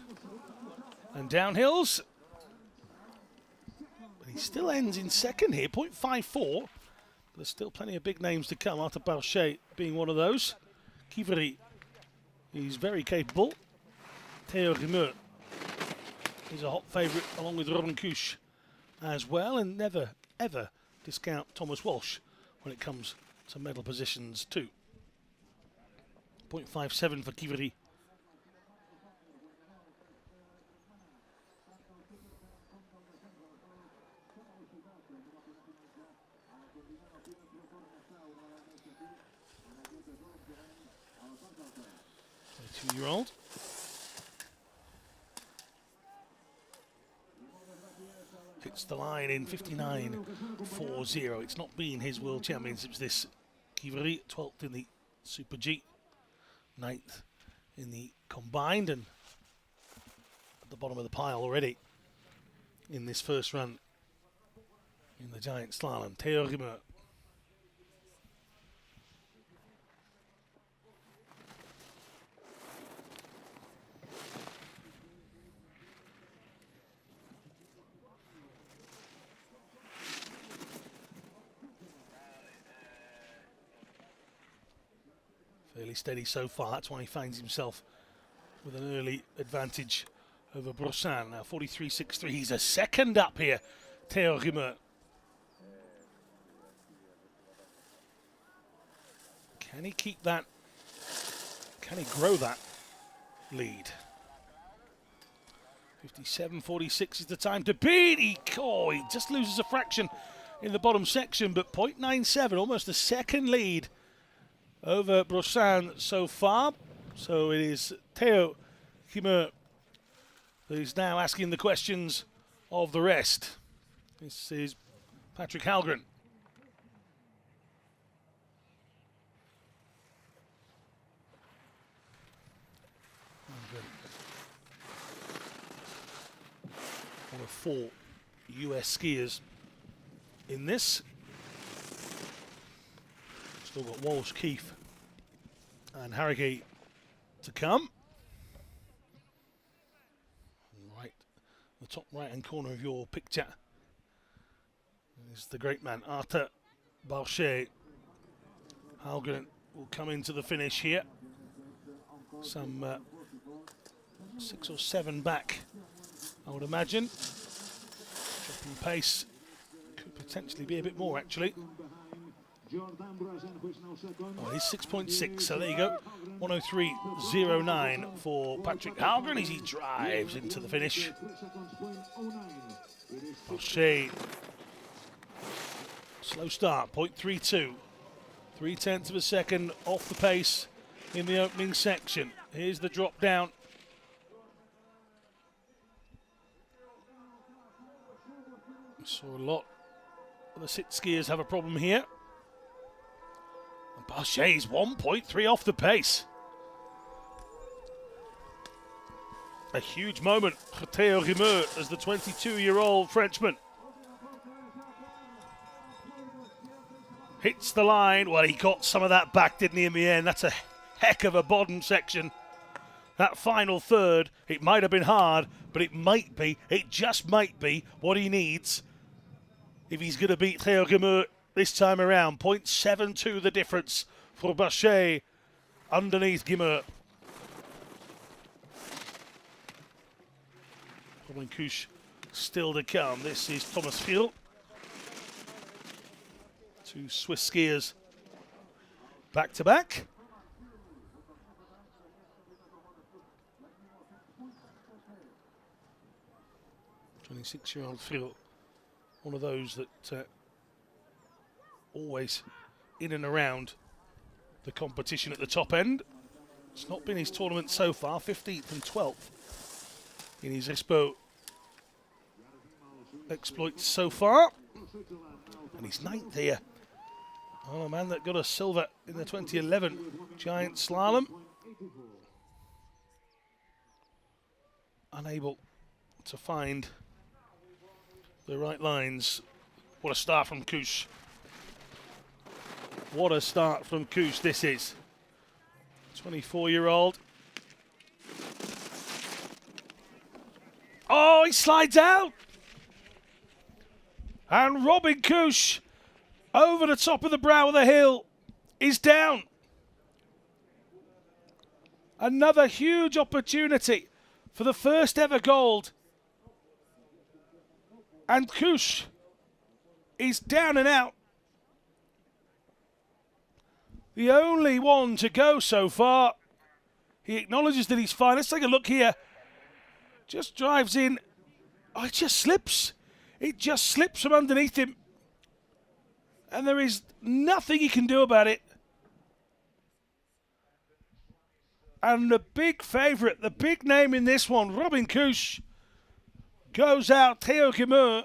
Speaker 1: and downhills. But he still ends in second here, 0.54. There's still plenty of big names to come, Arthur Barchet being one of those. Kiveri, he's very capable. Theo Rimeux is a hot favourite along with Robin Kusch as well, and never ever discount Thomas Walsh when it comes to medal positions too. 0.57 for Kiveri. The 22-year-old. Hits the line in 59.40. It's not been his World Championships this. Kiveri, 12th in the Super G, 9th in the combined, and at the bottom of the pile already in this first run in the giant slalom. Theo Rimeux. Fairly steady so far. That's why he finds himself with an early advantage over Brossan. Now 43.63. He's a second up here. Theo Rimeux. Can he keep that? Can he grow that lead? 57.46 is the time to beat. He just loses a fraction in the bottom section, but 0.97, almost a second lead over Brossan so far. So it is Theo Rimeux who's now asking the questions of the rest. This is Patrick Halgren. 4 US skiers in this. Still got Walsh, Keith and Harrogate to come. Right, the top right hand corner of your picture is the great man Arthur Balchet. Haugen will come into the finish here. Some 6 or 7 back, I would imagine. Dropping pace could potentially be a bit more, actually. Oh, he's 6.6, so there you go. 103.09 for Patrick Haugen as he drives into the finish. Balchet, slow start, 0.32. 0.3 of a second off the pace in the opening section. Here's the drop down. We saw a lot of the sit skiers have a problem here. And Balchet's 1.3 off the pace. A huge moment for Theo Rimeux as the 22-year-old Frenchman hits the line. Well, he got some of that back, didn't he, in the end? That's a heck of a bottom section. That final third, it might have been hard, but it might be, it just might be what he needs if he's going to beat Theo Rimeux this time around. 0.72 the difference for Balchet underneath Rimeux. Robin Couche still to come. This is Thomas Field. 2 Swiss skiers back to back. 26-year-old Phil, one of those that always in and around the competition at the top end. It's not been his tournament so far, 15th and 12th in his Expo exploits so far. And he's 9th here. Oh, a man that got a silver in the 2011 Giant Slalom. Unable to find the right lines. What a start from Couche. What a start from Couche this is. 24-year-old. Oh, he slides out. And Robin Couche, over the top of the brow of the hill, is down. Another huge opportunity for the first ever gold. And Couche is down and out. The only one to go so far. He acknowledges that he's fine. Let's take a look here. Just drives in. Oh, it just slips. It just slips from underneath him. And there is nothing he can do about it. And the big favourite, the big name in this one, Robin Couche, goes out. Theo Rimeux,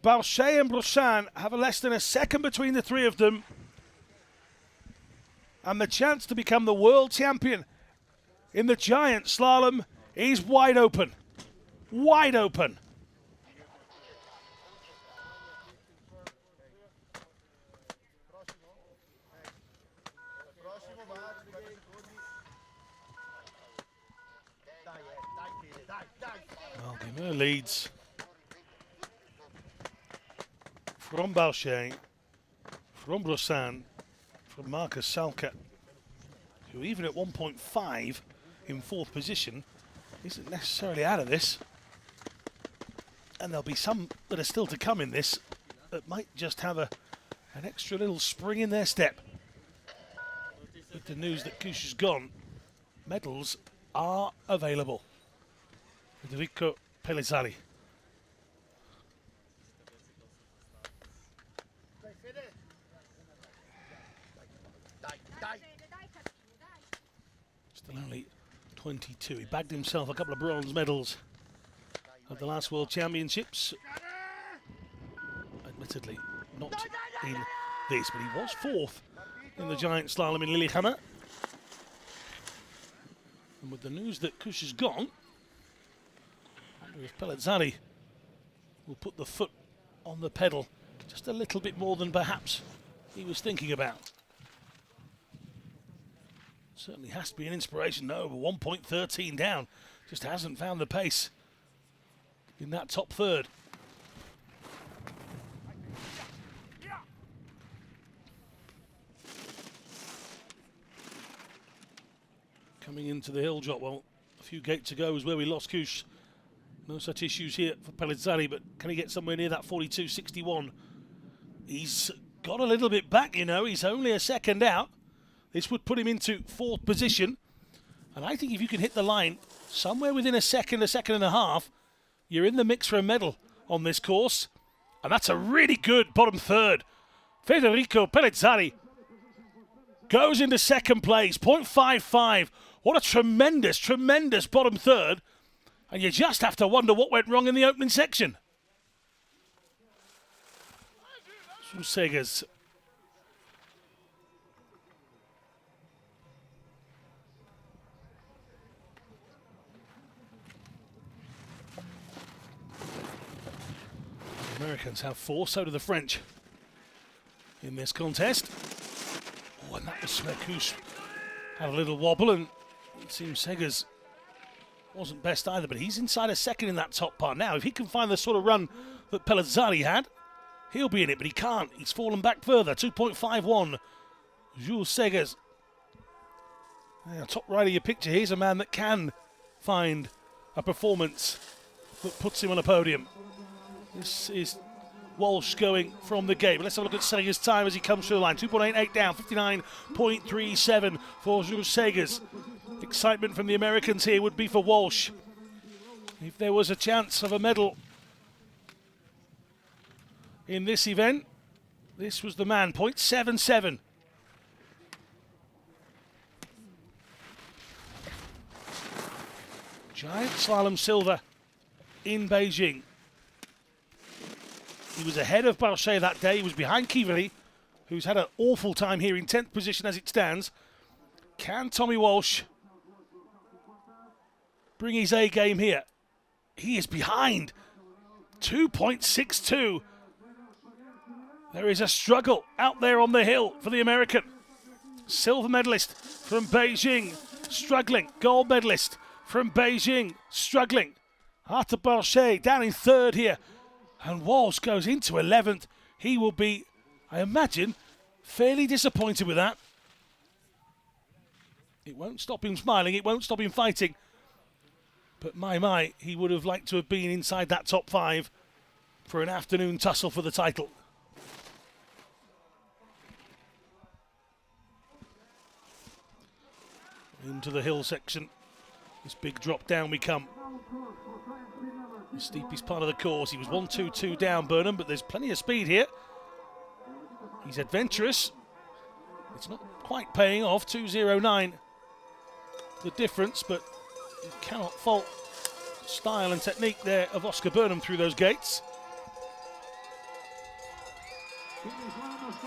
Speaker 1: Balchet and Brossan have less than a second between the three of them. And the chance to become the world champion in the giant slalom is wide open. Wide open. Well, Rimeux leads from Balchet, from Brossan, from Marcus Salka, who even at 1.5 in 4th position isn't necessarily out of this. And there'll be some that are still to come in this that might just have an extra little spring in their step. With the news that Couche is gone, medals are available. Federico Pellizzari. Still only 22. He bagged himself a couple of bronze medals at the last World Championships. Admittedly, not in this, but he was 4th in the giant slalom in Lillehammer. And with the news that Couche is gone, I wonder if Pellizzari will put the foot on the pedal just a little bit more than perhaps he was thinking about. Certainly has to be an inspiration. No, but 1.13 down. Just hasn't found the pace in that top third. Coming into the hill drop, well, a few gates to go is where we lost Kush. No such issues here for Pellizzari, but can he get somewhere near that 42.61? He's got a little bit back, you know. He's only a second out. This would put him into fourth position. And I think if you can hit the line somewhere within a second and a half, you're in the mix for a medal on this course. And that's a really good bottom third. Federico Pellizzari goes into second place, 0.55. What a tremendous, tremendous bottom third. And you just have to wonder what went wrong in the opening section. Segers. The Americans have 4, so do the French in this contest. Oh, and that was Smerkus. Had a little wobble, and it seems Segers wasn't best either, but he's inside a second in that top part. Now, if he can find the sort of run that Pellizzari had, he'll be in it, but he can't. He's fallen back further, 2.51. Jules Segers. Now, top right of your picture, here's a man that can find a performance that puts him on a podium. This is Walsh going from the gate. But let's have a look at Segers' time as he comes through the line. 2.88 down, 59.37 for Jules Segers. Excitement from the Americans here would be for Walsh. If there was a chance of a medal in this event, this was the man. 0.77. Giant slalom silver in Beijing. He was ahead of Barchet that day. He was behind Kiveri, who's had an awful time here in 10th position as it stands. Can Tommy Walsh bring his A game here? He is behind. 2.62. There is a struggle out there on the hill for the American. Silver medalist from Beijing, struggling. Gold medalist from Beijing, struggling. Arthur Barchet down in third here. And Walsh goes into 11th. He will be, I imagine, fairly disappointed with that. It won't stop him smiling. It won't stop him fighting. But my, he would have liked to have been inside that top 5 for an afternoon tussle for the title. Into the hill section. This big drop down we come. The steepest part of the course. He was 1.22 down, Burnham, but there's plenty of speed here. He's adventurous. It's not quite paying off. 2.09 the difference, but you cannot fault style and technique there of Oscar Burnham through those gates.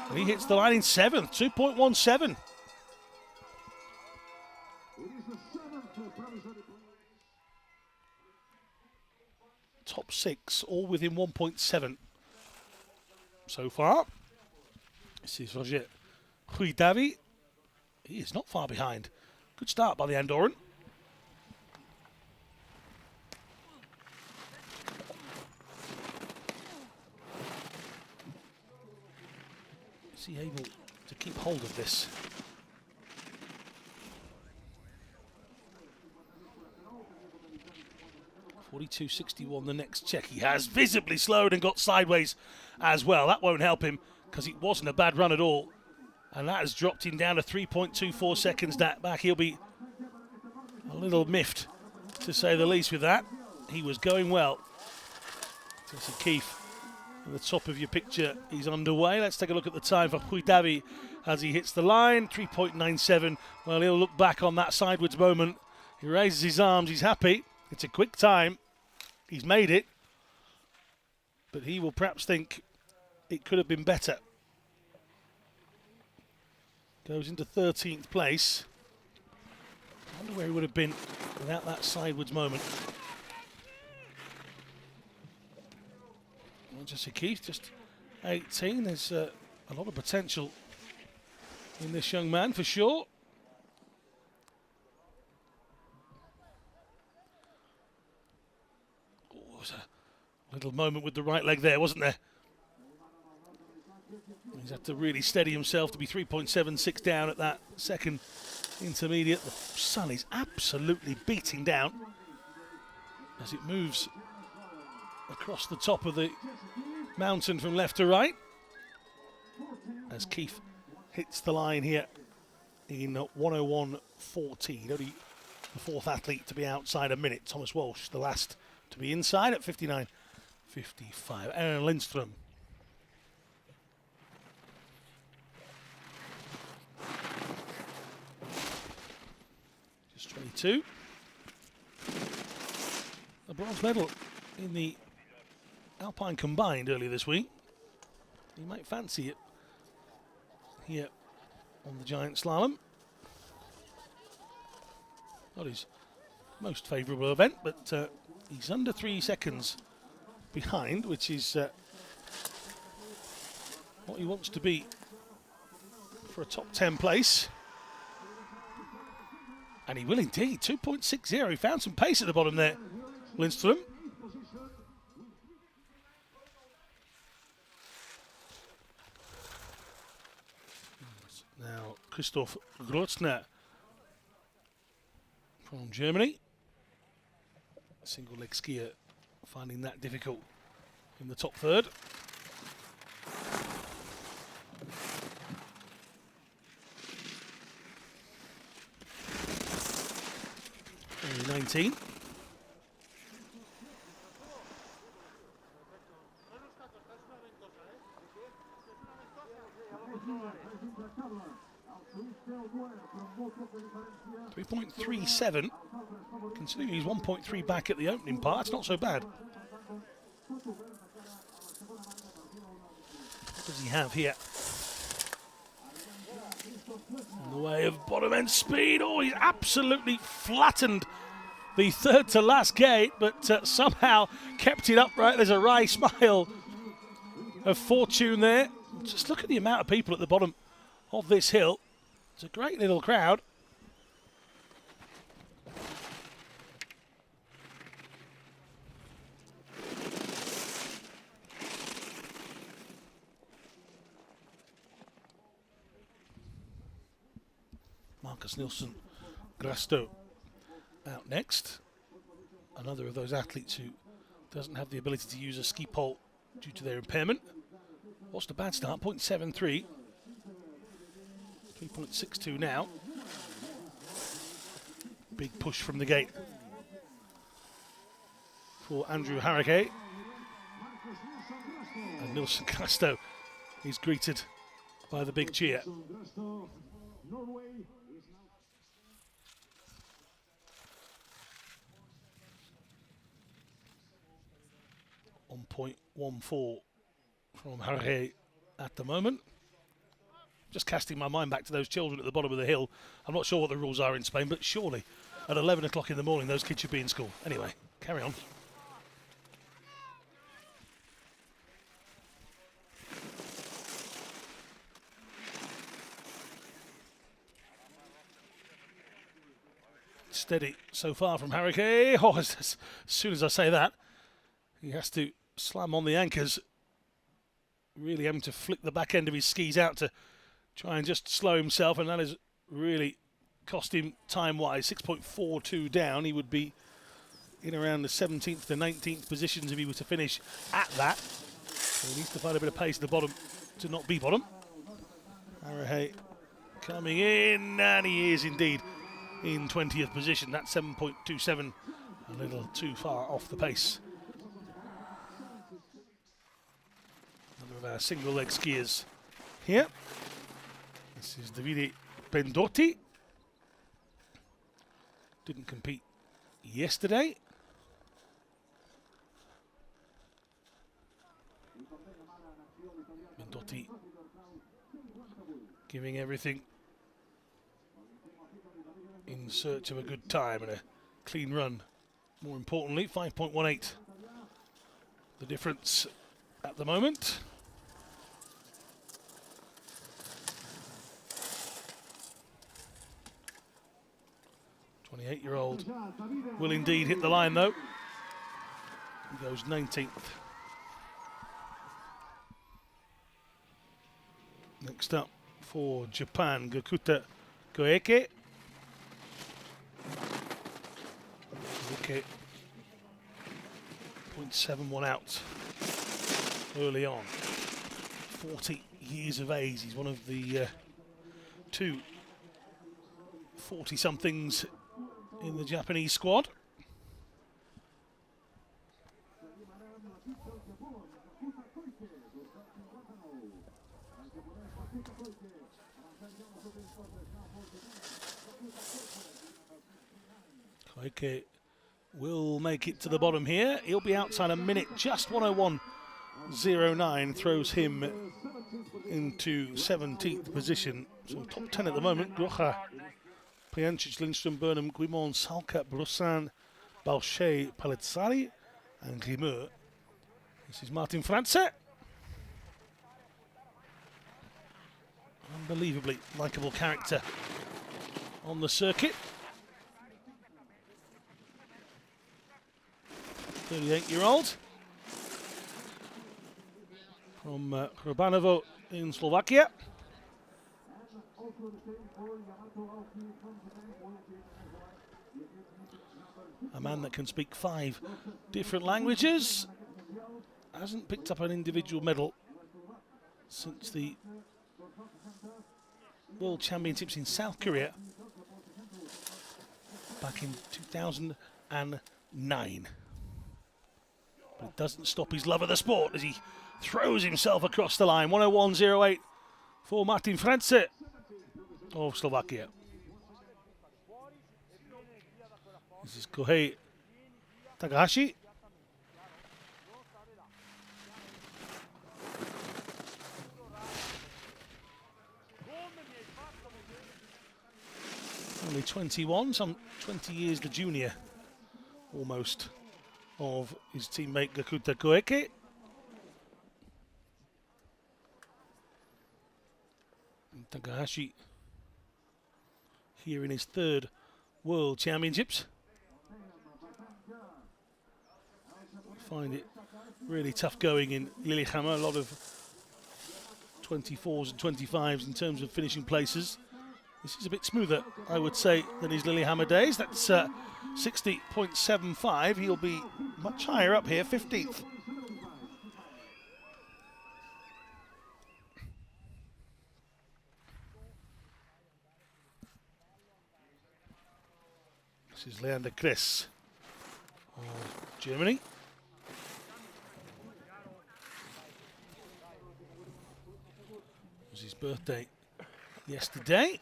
Speaker 1: And he hits the line in 7th, 2.17. Top 6, all within 1.7 so far. This is Roger Huidavi. He is not far behind. Good start by the Andorran. Is he able to keep hold of this? .42.61 the next check. He has visibly slowed and got sideways as well. That won't help him because it wasn't a bad run at all. And that has dropped him down to 3.24 seconds back. He'll be a little miffed, to say the least, with that. He was going well. Jesse Keefe at the top of your picture. He's underway. Let's take a look at the time for Huidavi as he hits the line. 3.97. Well, he'll look back on that sideways moment. He raises his arms. He's happy. It's a quick time. He's made it. But he will perhaps think it could have been better. Goes into 13th place. I wonder where he would have been without that sideways moment. Jesse Keith, just 18. There's a lot of potential in this young man for sure. Oh, there was a little moment with the right leg there, wasn't there? He's had to really steady himself to be 3.76 down at that second intermediate. The sun is absolutely beating down as it moves across the top of the mountain from left to right. As Keith hits the line here in 101.14. Only the fourth athlete to be outside a minute. Thomas Walsh, the last to be inside at 59.55. Aaron Lindstrom. Just 22. A bronze medal in the Alpine combined earlier this week. You might fancy it here on the giant slalom. Not his most favourable event, but he's under 3 seconds behind, which is what he wants to be for a top 10 place. And he will indeed, 2.60. He found some pace at the bottom there, Lindström. Now, Christoph Grotzner from Germany. Single leg skier finding that difficult in the top third. Only 19. .37, considering he's 1.3 back at the opening part, it's not so bad. What does he have here? In the way of bottom end speed, oh, he's absolutely flattened the third to last gate, but somehow kept it upright. There's a wry smile of fortune there. Just look at the amount of people at the bottom of this hill. It's a great little crowd. Marcus Nilsson Grasto out next. Another of those athletes who doesn't have the ability to use a ski pole due to their impairment. What's the bad start? 0.73. 3.62 now. Big push from the gate for Andrew Harrogate. And Nilsson Grasto is greeted by the big cheer. 1.14 from Harrogate at the moment. Just casting my mind back to those children at the bottom of the hill. I'm not sure what the rules are in Spain, but surely at 11 o'clock in the morning those kids should be in school. Anyway, carry on. Steady so far from Harrogate. Oh, as soon as I say that, he has to slam on the anchors. Really having to flick the back end of his skis out to try and just slow himself, and that has really cost him time-wise. 6.42 down. He would be in around the 17th to 19th positions if he were to finish at that. So he needs to find a bit of pace at the bottom to not be bottom. Harrogate coming in, and he is indeed in 20th position. That's 7.27, a little too far off the pace. Another of our single leg skiers here. This is Davide Pendotti. Didn't compete yesterday. Pendotti giving everything in search of a good time and a clean run. More importantly, 5.18. The difference at the moment. "28-year-old will indeed hit the line, though. He goes 19th. Next up for Japan, Gakuta Koike. Koike, 0.71 out early on. 40 years of age. He's one of the two 40-somethings in the Japanese squad. Koike will make it to the bottom here. He'll be outside a minute, just 101.09, throws him into 17th position. So top 10 at the moment: Grocha, Piancic, Lindström, Burnham, Guimond, Salka, Brossan, Balchet, Palezzari, and Grimeux. This is Martin France. Unbelievably likeable character on the circuit. 38-year-old from Hrbanovo in Slovakia. A man that can speak 5 different languages. Hasn't picked up an individual medal since the World Championships in South Korea back in 2009. But it doesn't stop his love of the sport as he throws himself across the line. 101.08 for Martin France of Slovakia. This is Kohei Takahashi. Only 21, some 20 years the junior, almost, of his teammate Gakuta Koike. And Takahashi here in his 3rd World Championships. Find it really tough going in Lillehammer. A lot of 24s and 25s in terms of finishing places. This is a bit smoother, I would say, than his Lillehammer days. That's 60.75. He'll be much higher up here, 15th. This is Leander Kress of Germany. It was his birthday yesterday.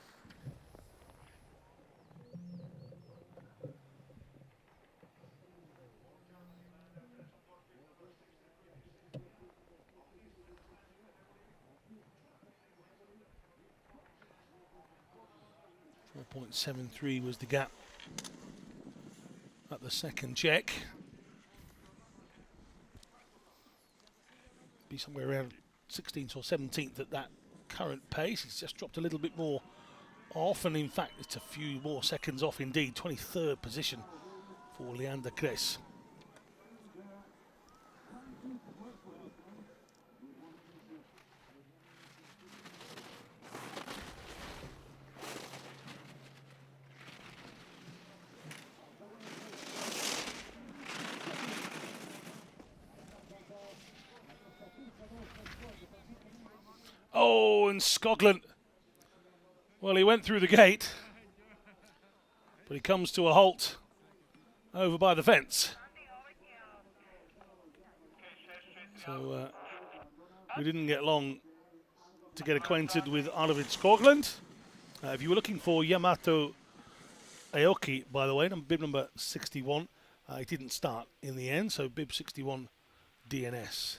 Speaker 1: .73 was the gap at the second check. Be somewhere around 16th or 17th at that current pace. He's just dropped a little bit more off, and in fact it's a few more seconds off indeed. 23rd position for Leander Kress. Oh, and Skoglund. Well, he went through the gate, but he comes to a halt over by the fence. So we didn't get long to get acquainted with Arvid Skoglund. If you were looking for Yamato Aoki, by the way, bib number 61, he didn't start in the end, so bib 61 DNS.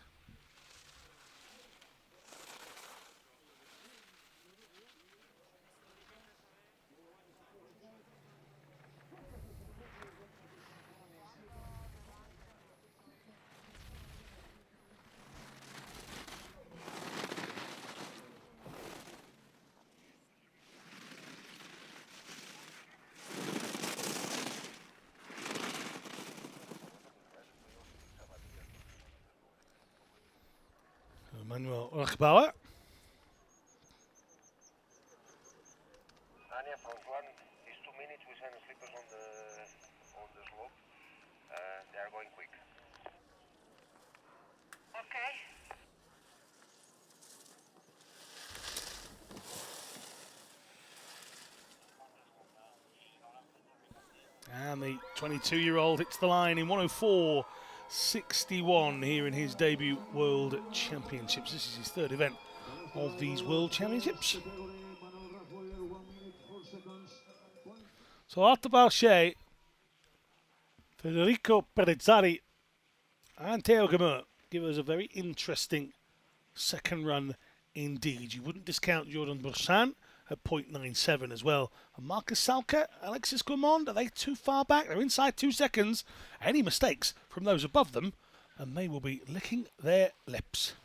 Speaker 1: Manuel Rachbauer.
Speaker 4: Anya, front one, these 2 minutes we send slippers on the slope. They are going quick. Okay.
Speaker 1: And the 22-year-old hits the line in 104.61 here in his debut World Championships. This is his third event of these World Championships. So Arthur Balchet, Federico Perezzari and Theo Gamur give us a very interesting second run indeed. You wouldn't discount Jordan Boursan at 0.97 as well. And Marcus Salka, Alexis Grimond, are they too far back? They're inside 2 seconds. Any mistakes from those above them, and they will be licking their lips.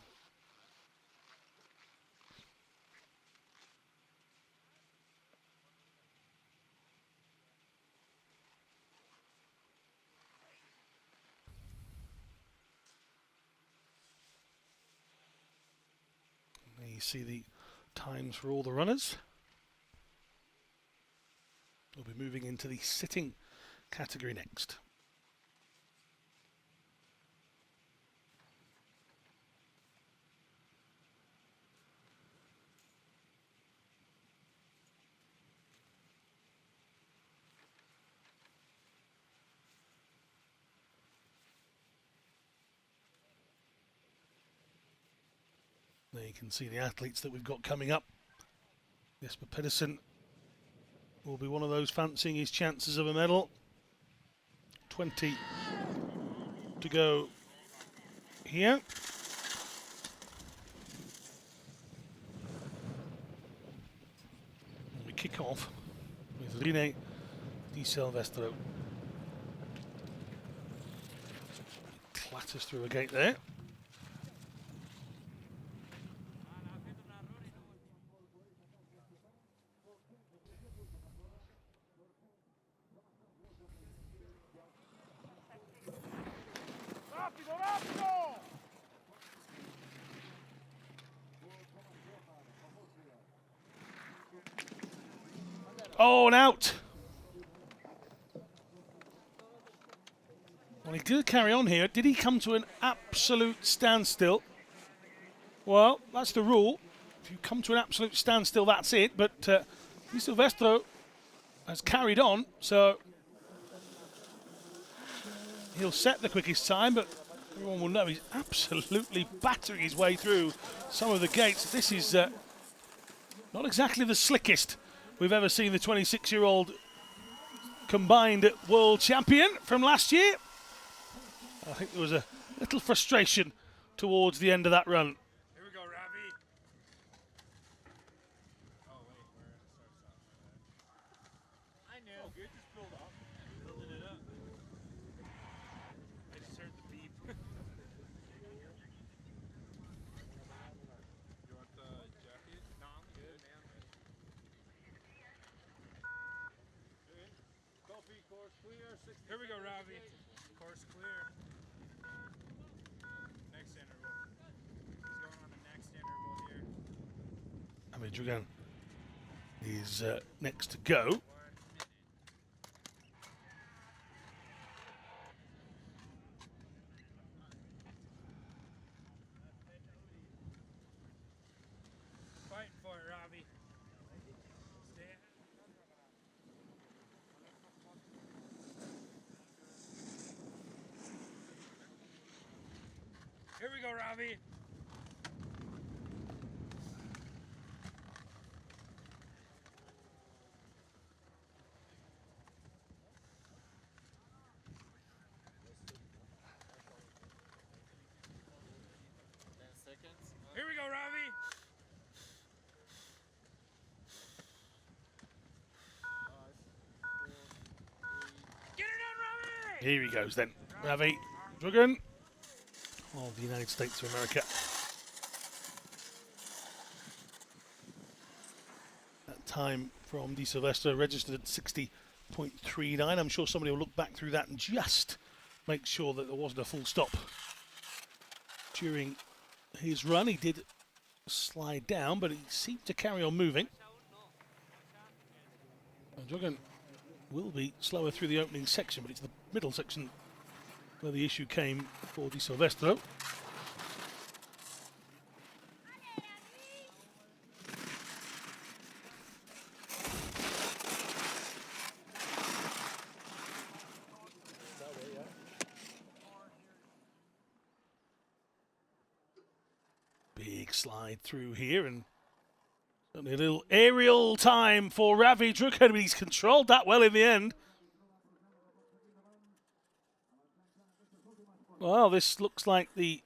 Speaker 1: There you see the times for all the runners. We'll be moving into the sitting category next. There you can see the athletes that we've got coming up. Jesper Pedersen will be one of those fancying his chances of a medal. 20 to go here. And we kick off with Rene Di Silvestro. Clatters through a gate there. Oh, and out. Well, he did carry on here. Did he come to an absolute standstill? Well, that's the rule. If you come to an absolute standstill, that's it. But Di Silvestro has carried on, so he'll set the quickest time, but everyone will know he's absolutely battering his way through some of the gates. This is not exactly the slickest we've ever seen the 26-year-old combined world champion from last year. I think there was a little frustration towards the end of that run.
Speaker 2: Here we go, Ravi. Oh, wait, I knew. Oh, good, just build up. Building it up. I just heard the beep. You want the jacket? No, I'm good, man. Copy, course clear. Here we go, Ravi. Course clear. Next interval. He's going on the next interval here.
Speaker 1: Amir Dragan is next to go.
Speaker 2: Fighting for it, Robbie. Stay. Here we go, Robbie. Here we go, Robbie. Get it done, Robbie.
Speaker 1: Here he goes then. Ravi Dragan of the United States of America. That time from Di Silvestro registered at 60.39. I'm sure somebody will look back through that and just make sure that there wasn't a full stop during his run. He did slide down, but he seemed to carry on moving. Jogan will be slower through the opening section, but it's the middle section where the issue came for Di Silvestro. Big slide through here, and certainly a little aerial time for Ravi Drucker, but he's controlled that well in the end. Well, this looks like the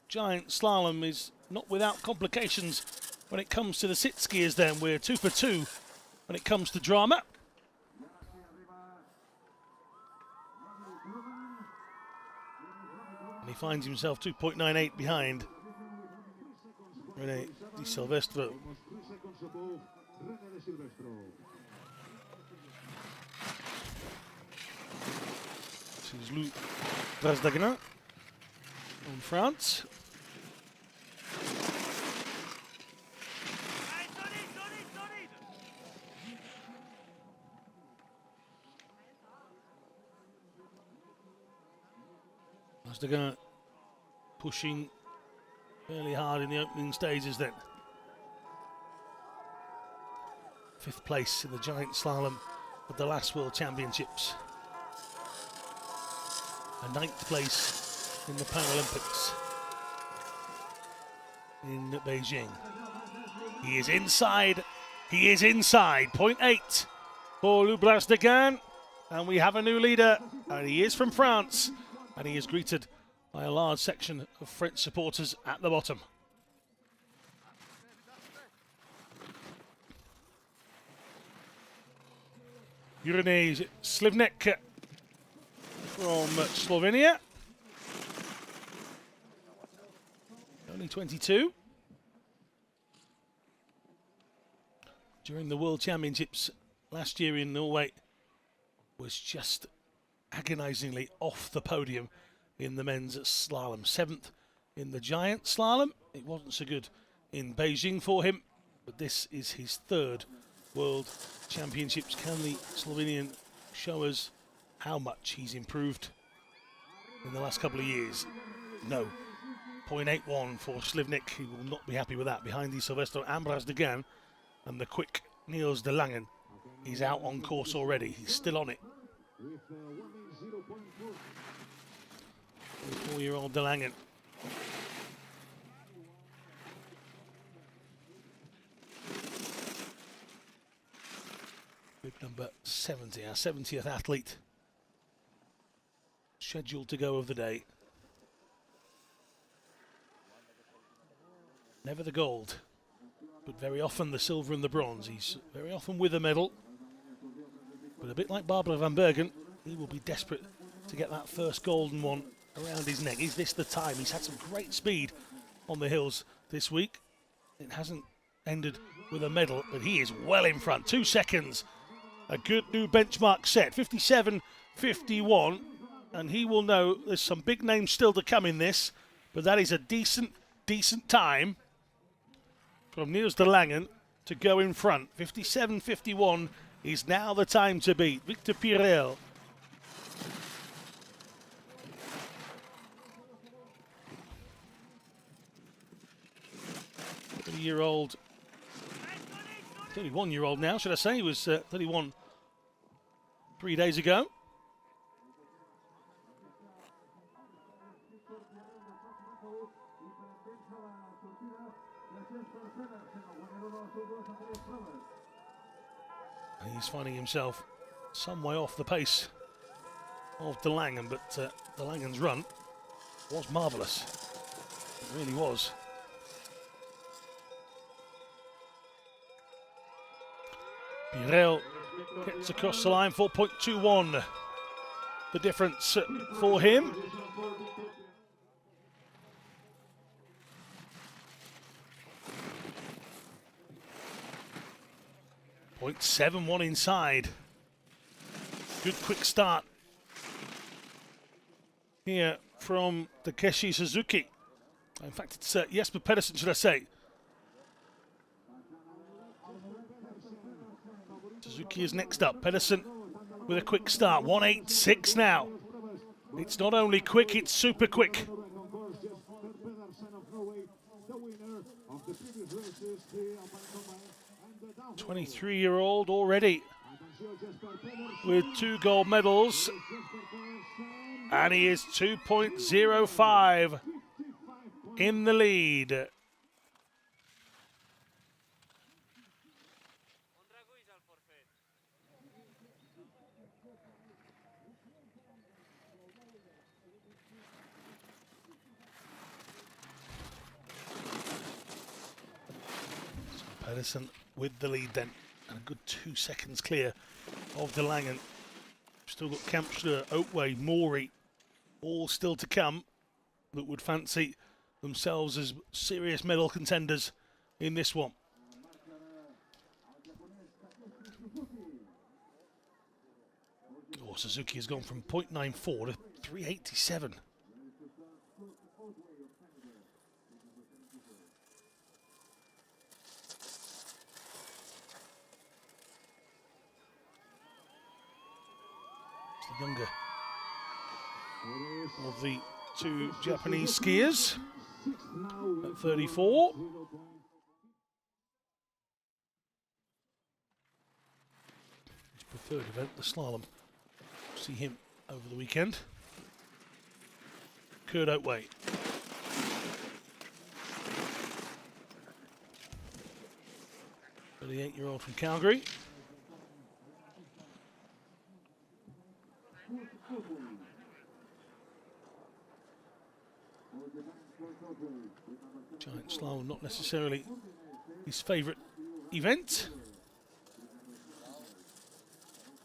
Speaker 1: giant slalom is not without complications when it comes to the sit skiers then. We're 2 for 2 when it comes to drama. And he finds himself 2.98 behind René Di Silvestro.
Speaker 3: 3 seconds above René Di Silvestro.
Speaker 1: This is Lou Brasdagnan from France. Brasdagnan pushing fairly hard in the opening stages then. 5th place in the giant slalom of the last World Championships. A 9th place in the Paralympics in Beijing. He is inside. He is inside. 0.8 for Lou Brasdagnan. And we have a new leader. And he is from France. And he is greeted by a large section of French supporters at the bottom. Juraj Slivnik from Slovenia. Only 22. During the World Championships last year in Norway, was just agonizingly off the podium in the men's slalom. 7th in the giant slalom. It wasn't so good in Beijing for him, but this is his 3rd World Championships. Can the Slovenian show us how much he's improved in the last couple of years? No. 0.81 for Slivnik. He will not be happy with that. Behind Di Silvestro and Brasdagnan, and the quick Niels de Langen. He's out on course already. He's still on it.
Speaker 3: With 1:0.4.
Speaker 1: 4-year-old de Langen. Bib number 70, our 70th athlete scheduled to go of the day. Never the gold, but very often the silver and the bronze. He's very often with a medal, but a bit like Barbara van Bergen, he will be desperate to get that first golden one around his neck. Is this the time? He's had some great speed on the hills this week. It hasn't ended with a medal, but he is well in front. 2 seconds. A good new benchmark set. 57.51. And he will know there's some big names still to come in this, but that is a decent time from Niels de Langen to go in front. 57.51 is now the time to beat. Victor Pirel. Year-old, 31-year-old now, should I say? He was 31 3 days ago. And he's finding himself some way off the pace of de Langen, but de Langen's run was marvellous. It really was. Pirel gets across the line, 4.21. The difference for him. .71 inside. Good quick start here from Takeshi Suzuki. In fact, it's Jesper Pedersen, should I say. Suzuki is next up. Pedersen with a quick start. 1:86 now. It's not only quick, it's super quick. 23-year-old already with 2 gold medals. And he is 2.05 in the lead. Pedersen with the lead then, and a good 2 seconds clear of De Langen. Still got Kampschler, Oatway, Maury, all still to come that would fancy themselves as serious medal contenders in this one. Oh, Suzuki has gone from 0.94 to 387. The younger of the 2 Japanese skiers at 34. His preferred event, the slalom. See him over the weekend. Kurt Oatway. The 38-year-old from Calgary. Giant slalom, not necessarily his favourite event,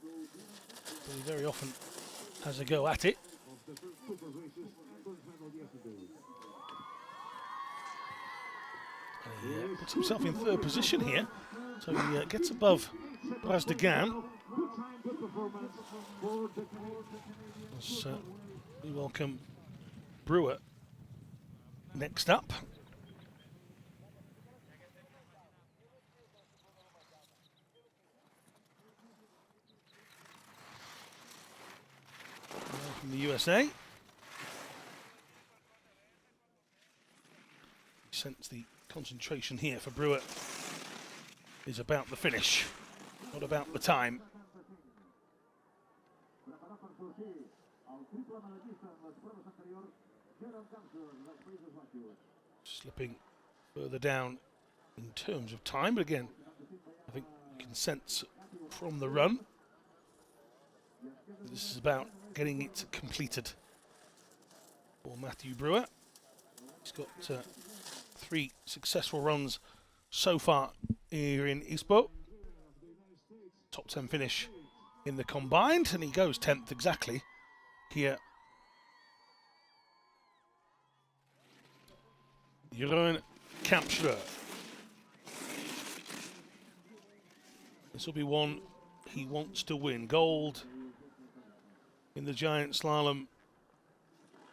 Speaker 1: but he very often has a go at it. And he puts himself in 3rd position here, so he gets above Braz de Gam. We welcome Brewer next up. From the USA. Sense the concentration here for Brewer is about the finish, not about the time. Slipping further down in terms of time, but again, I think you can sense from the run this is about getting it completed for Matthew Brewer. He's got 3 successful runs so far here in ISPO. Top 10 finish in the combined, and he goes 10th exactly here. Jeroen Kampschler. This will be one he wants to win. Gold in the giant slalom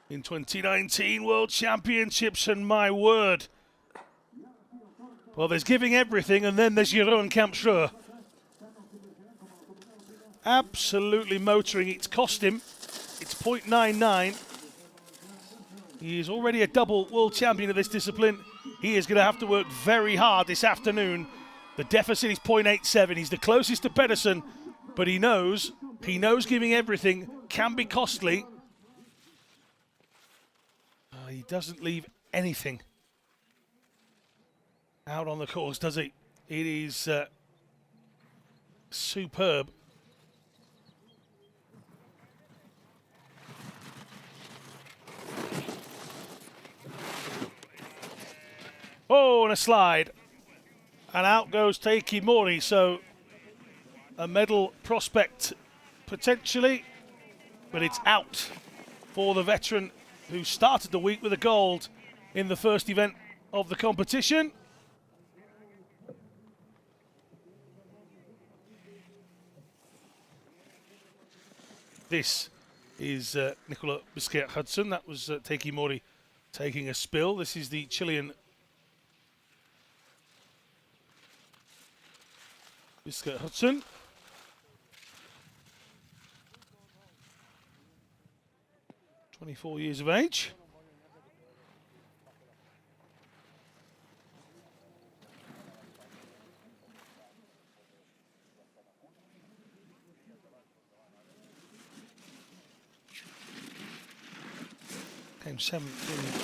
Speaker 1: in 2019 World Championships, and my word. Well, there's giving everything, and then there's Jeroen Kampschler. Absolutely motoring. It's cost him. It's 0.99. He is already a double world champion of this discipline. He is going to have to work very hard this afternoon. The deficit is 0.87. He's the closest to Pedersen, but he knows giving everything can be costly. He doesn't leave anything out on the course, does he? It is superb. Oh, and a slide. And out goes Taiki Mori. So a medal prospect potentially, but it's out for the veteran who started the week with a gold in the first event of the competition. This is Nicola Biscayne-Hudson. That was Taiki Mori taking a spill. This is the Chilean Biscuit Hudson. (24 years of age). Came 7th in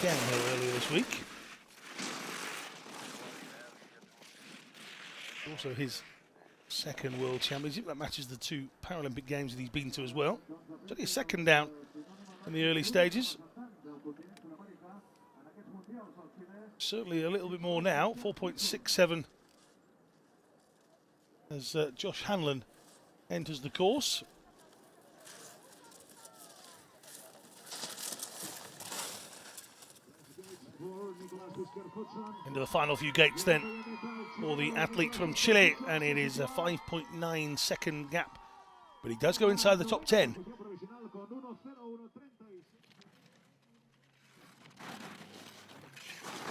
Speaker 1: downhill earlier this week. Also his second World Championship. That matches the 2 Paralympic Games that he's been to as well. So he's second down in the early stages. Certainly a little bit more now. 4.67 as Josh Hanlon enters the course. Into the final few gates then for the athlete from Chile, and it is a 5.9 second gap, but he does go inside the top 10.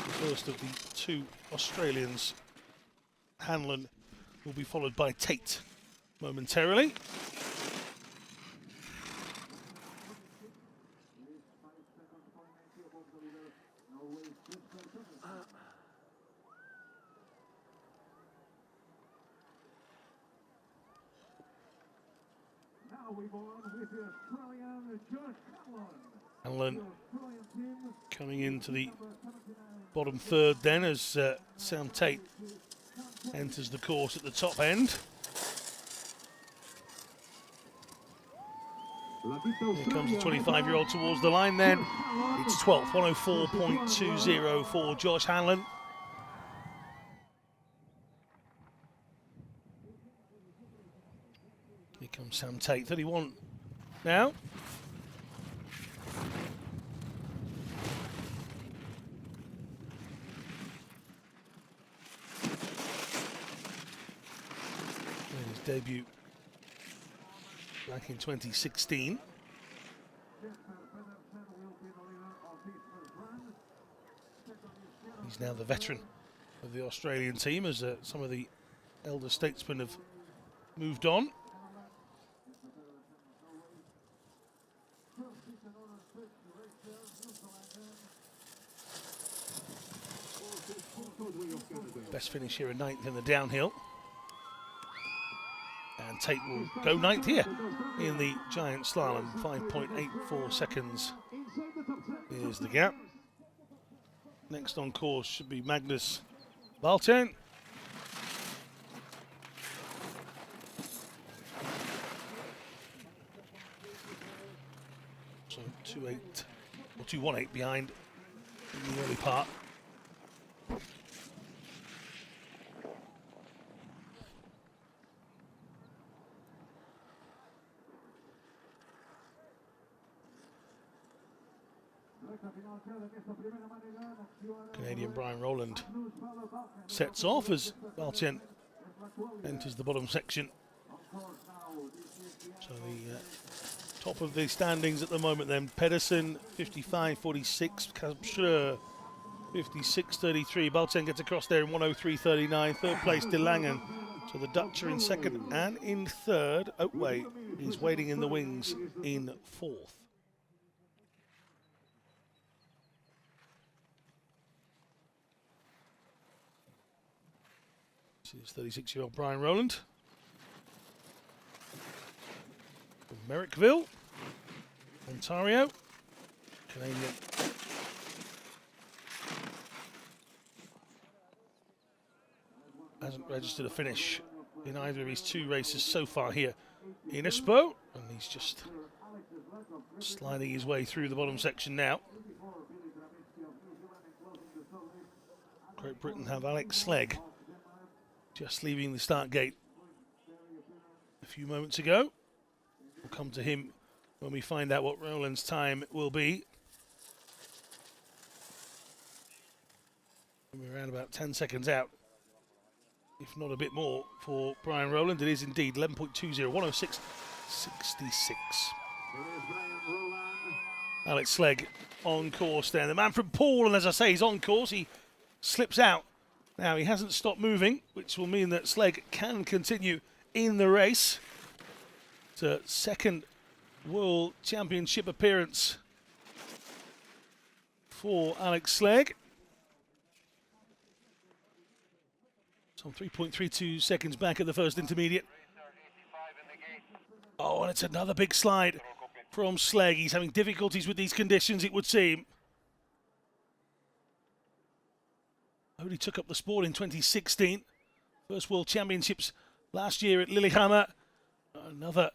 Speaker 1: The first of the 2 Australians, Hanlon, will be followed by Tate momentarily. Hanlon coming into the bottom third then as Sam Tate enters the course at the top end. Here comes the 25-year-old towards the line then. It's 12th, 104.20 for Josh Hanlon. Here comes Sam Tate, 31 now. His debut back in 2016. He's now the veteran of the Australian team as some of the elder statesmen have moved on. Best finish here, a 9th in the downhill. And Tate will go 9th here in the giant slalom. 5.84 seconds is the gap. Next on course should be Magnus Balten. So 2.8 or 2.18 behind in the early part. Canadian Brian Rowland sets off as Balten enters the bottom section. So the top of the standings at the moment then, Pedersen 55.46, Kampschreur 56.33. Balten gets across there in 103.39. Third place De Langen. So the Dutch are in second and in third. Oatway is waiting in the wings in 4th. This is 36-year-old Brian Rowland from Merrickville, Ontario, Canadian. Hasn't registered a finish in either of his 2 races so far here in Espoo, and he's just sliding his way through the bottom section now. Great Britain have Alex Slegg just leaving the start gate a few moments ago. We'll come to him when we find out what Rowland's time will be. We're around about 10 seconds out, if not a bit more, for Brian Rowland. It is indeed 11.20, 106.66.
Speaker 3: There is Brian Rowland.
Speaker 1: Alex Slegg on course there. The man from Paul, and as I say, he's on course. He slips out. Now, he hasn't stopped moving, which will mean that Slegg can continue in the race. It's a second World Championship appearance for Alex Slegg. So 3.32 seconds back at the first intermediate. Oh, and it's another big slide from Slegg. He's having difficulties with these conditions, it would seem. Only took up the sport in 2016. First World Championships last year at Lillehammer. Another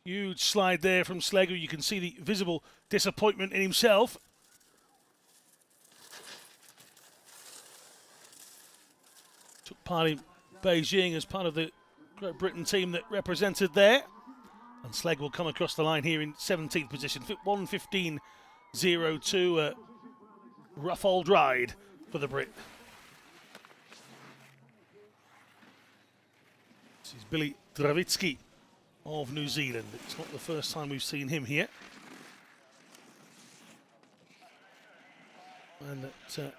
Speaker 1: huge slide there from Slegg. You can see the visible disappointment in himself. Took part in Beijing as part of the Great Britain team that represented there. And Slegg will come across the line here in 17th position. 1:15.02. A rough old ride for the Brit. This is Billy Dravitsky of New Zealand. It's not the first time we've seen him here. And that,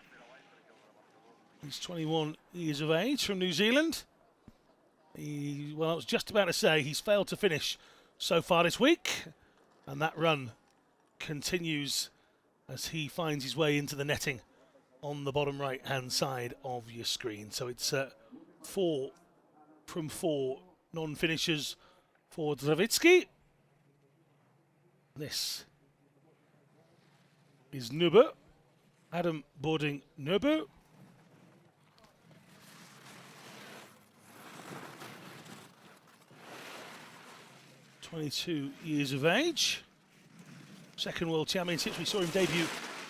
Speaker 1: he's 21 years of age from New Zealand. Well, I was just about to say he's failed to finish so far this week, and that run continues as he finds his way into the netting on the bottom right hand side of your screen. So it's 4 from 4 non-finishers for Dravitsky. This is Nubu, Adam Boarding Nubu. (22 years of age). Second World Championships. We saw him debut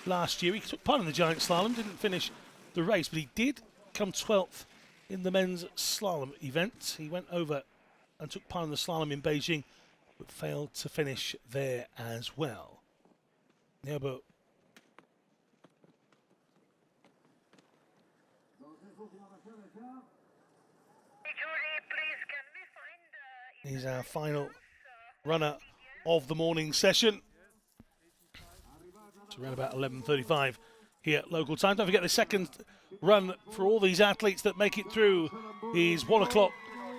Speaker 1: last year. He took part in the giant slalom, didn't finish the race, but he did come 12th in the men's slalom event. He went over and took part in the slalom in Beijing, but failed to finish there as well. Nerbo. He's our final runner of the morning session. It's around about 11:35 here at local time. Don't forget the second run for all these athletes that make it through is 1 o'clock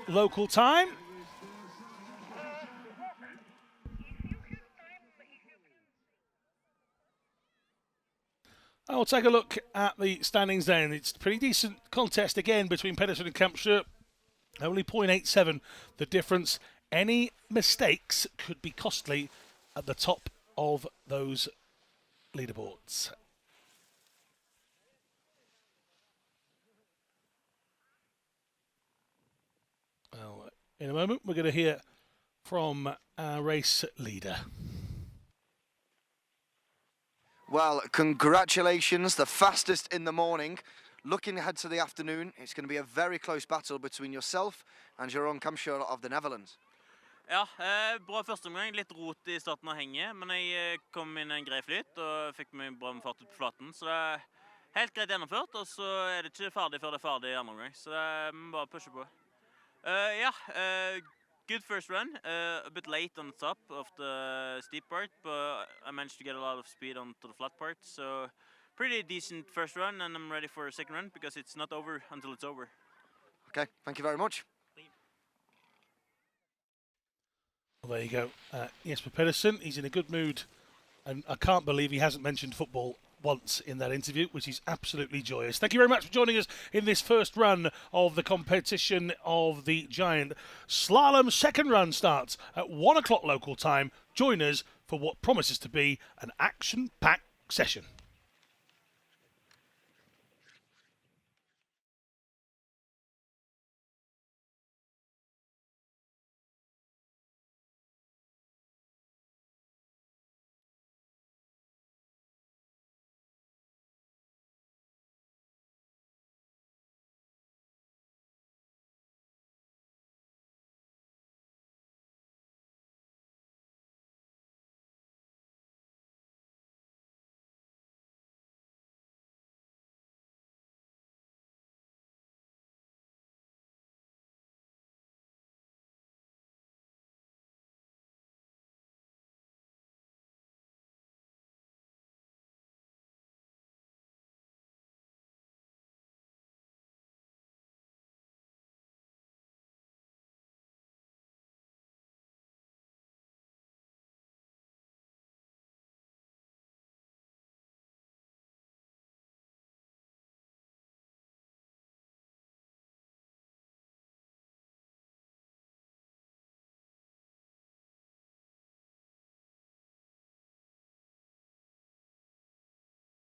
Speaker 1: local time. I'll take a look at the standings then. It's a pretty decent contest again between Pedersen and Kampschreur. Only 0.87 the difference. Any mistakes could be costly at the top of those leaderboards. Well, in a moment, we're going to hear from our race leader.
Speaker 5: Well, congratulations, the fastest in the morning. Looking ahead to the afternoon, it's going to be a very close battle between yourself and Jeroen Kampschreur of the Netherlands.
Speaker 6: Ja, bra første omgang, litt rot I starten av henget, men jeg kom inn en grei flyt og fikk meg bra med fart ut på flaten, så det helt greit gjennomført, og så det ikke ferdig før det ferdig I andre omgang, så det bare pushe på. Good first run, a bit late on the top of the steep part, but I managed to get a lot of speed onto the flat part, so pretty decent first run, and I'm ready for a second run, because it's not over until it's over.
Speaker 5: Okay, thank you very much.
Speaker 1: Well, there you go. Jesper Pedersen, he's in a good mood, and I can't believe he hasn't mentioned football once in that interview, which is absolutely joyous. Thank you very much for joining us in this first run of the competition of the giant slalom. Second run starts at 1 o'clock local time. Join us for what promises to be an action-packed session.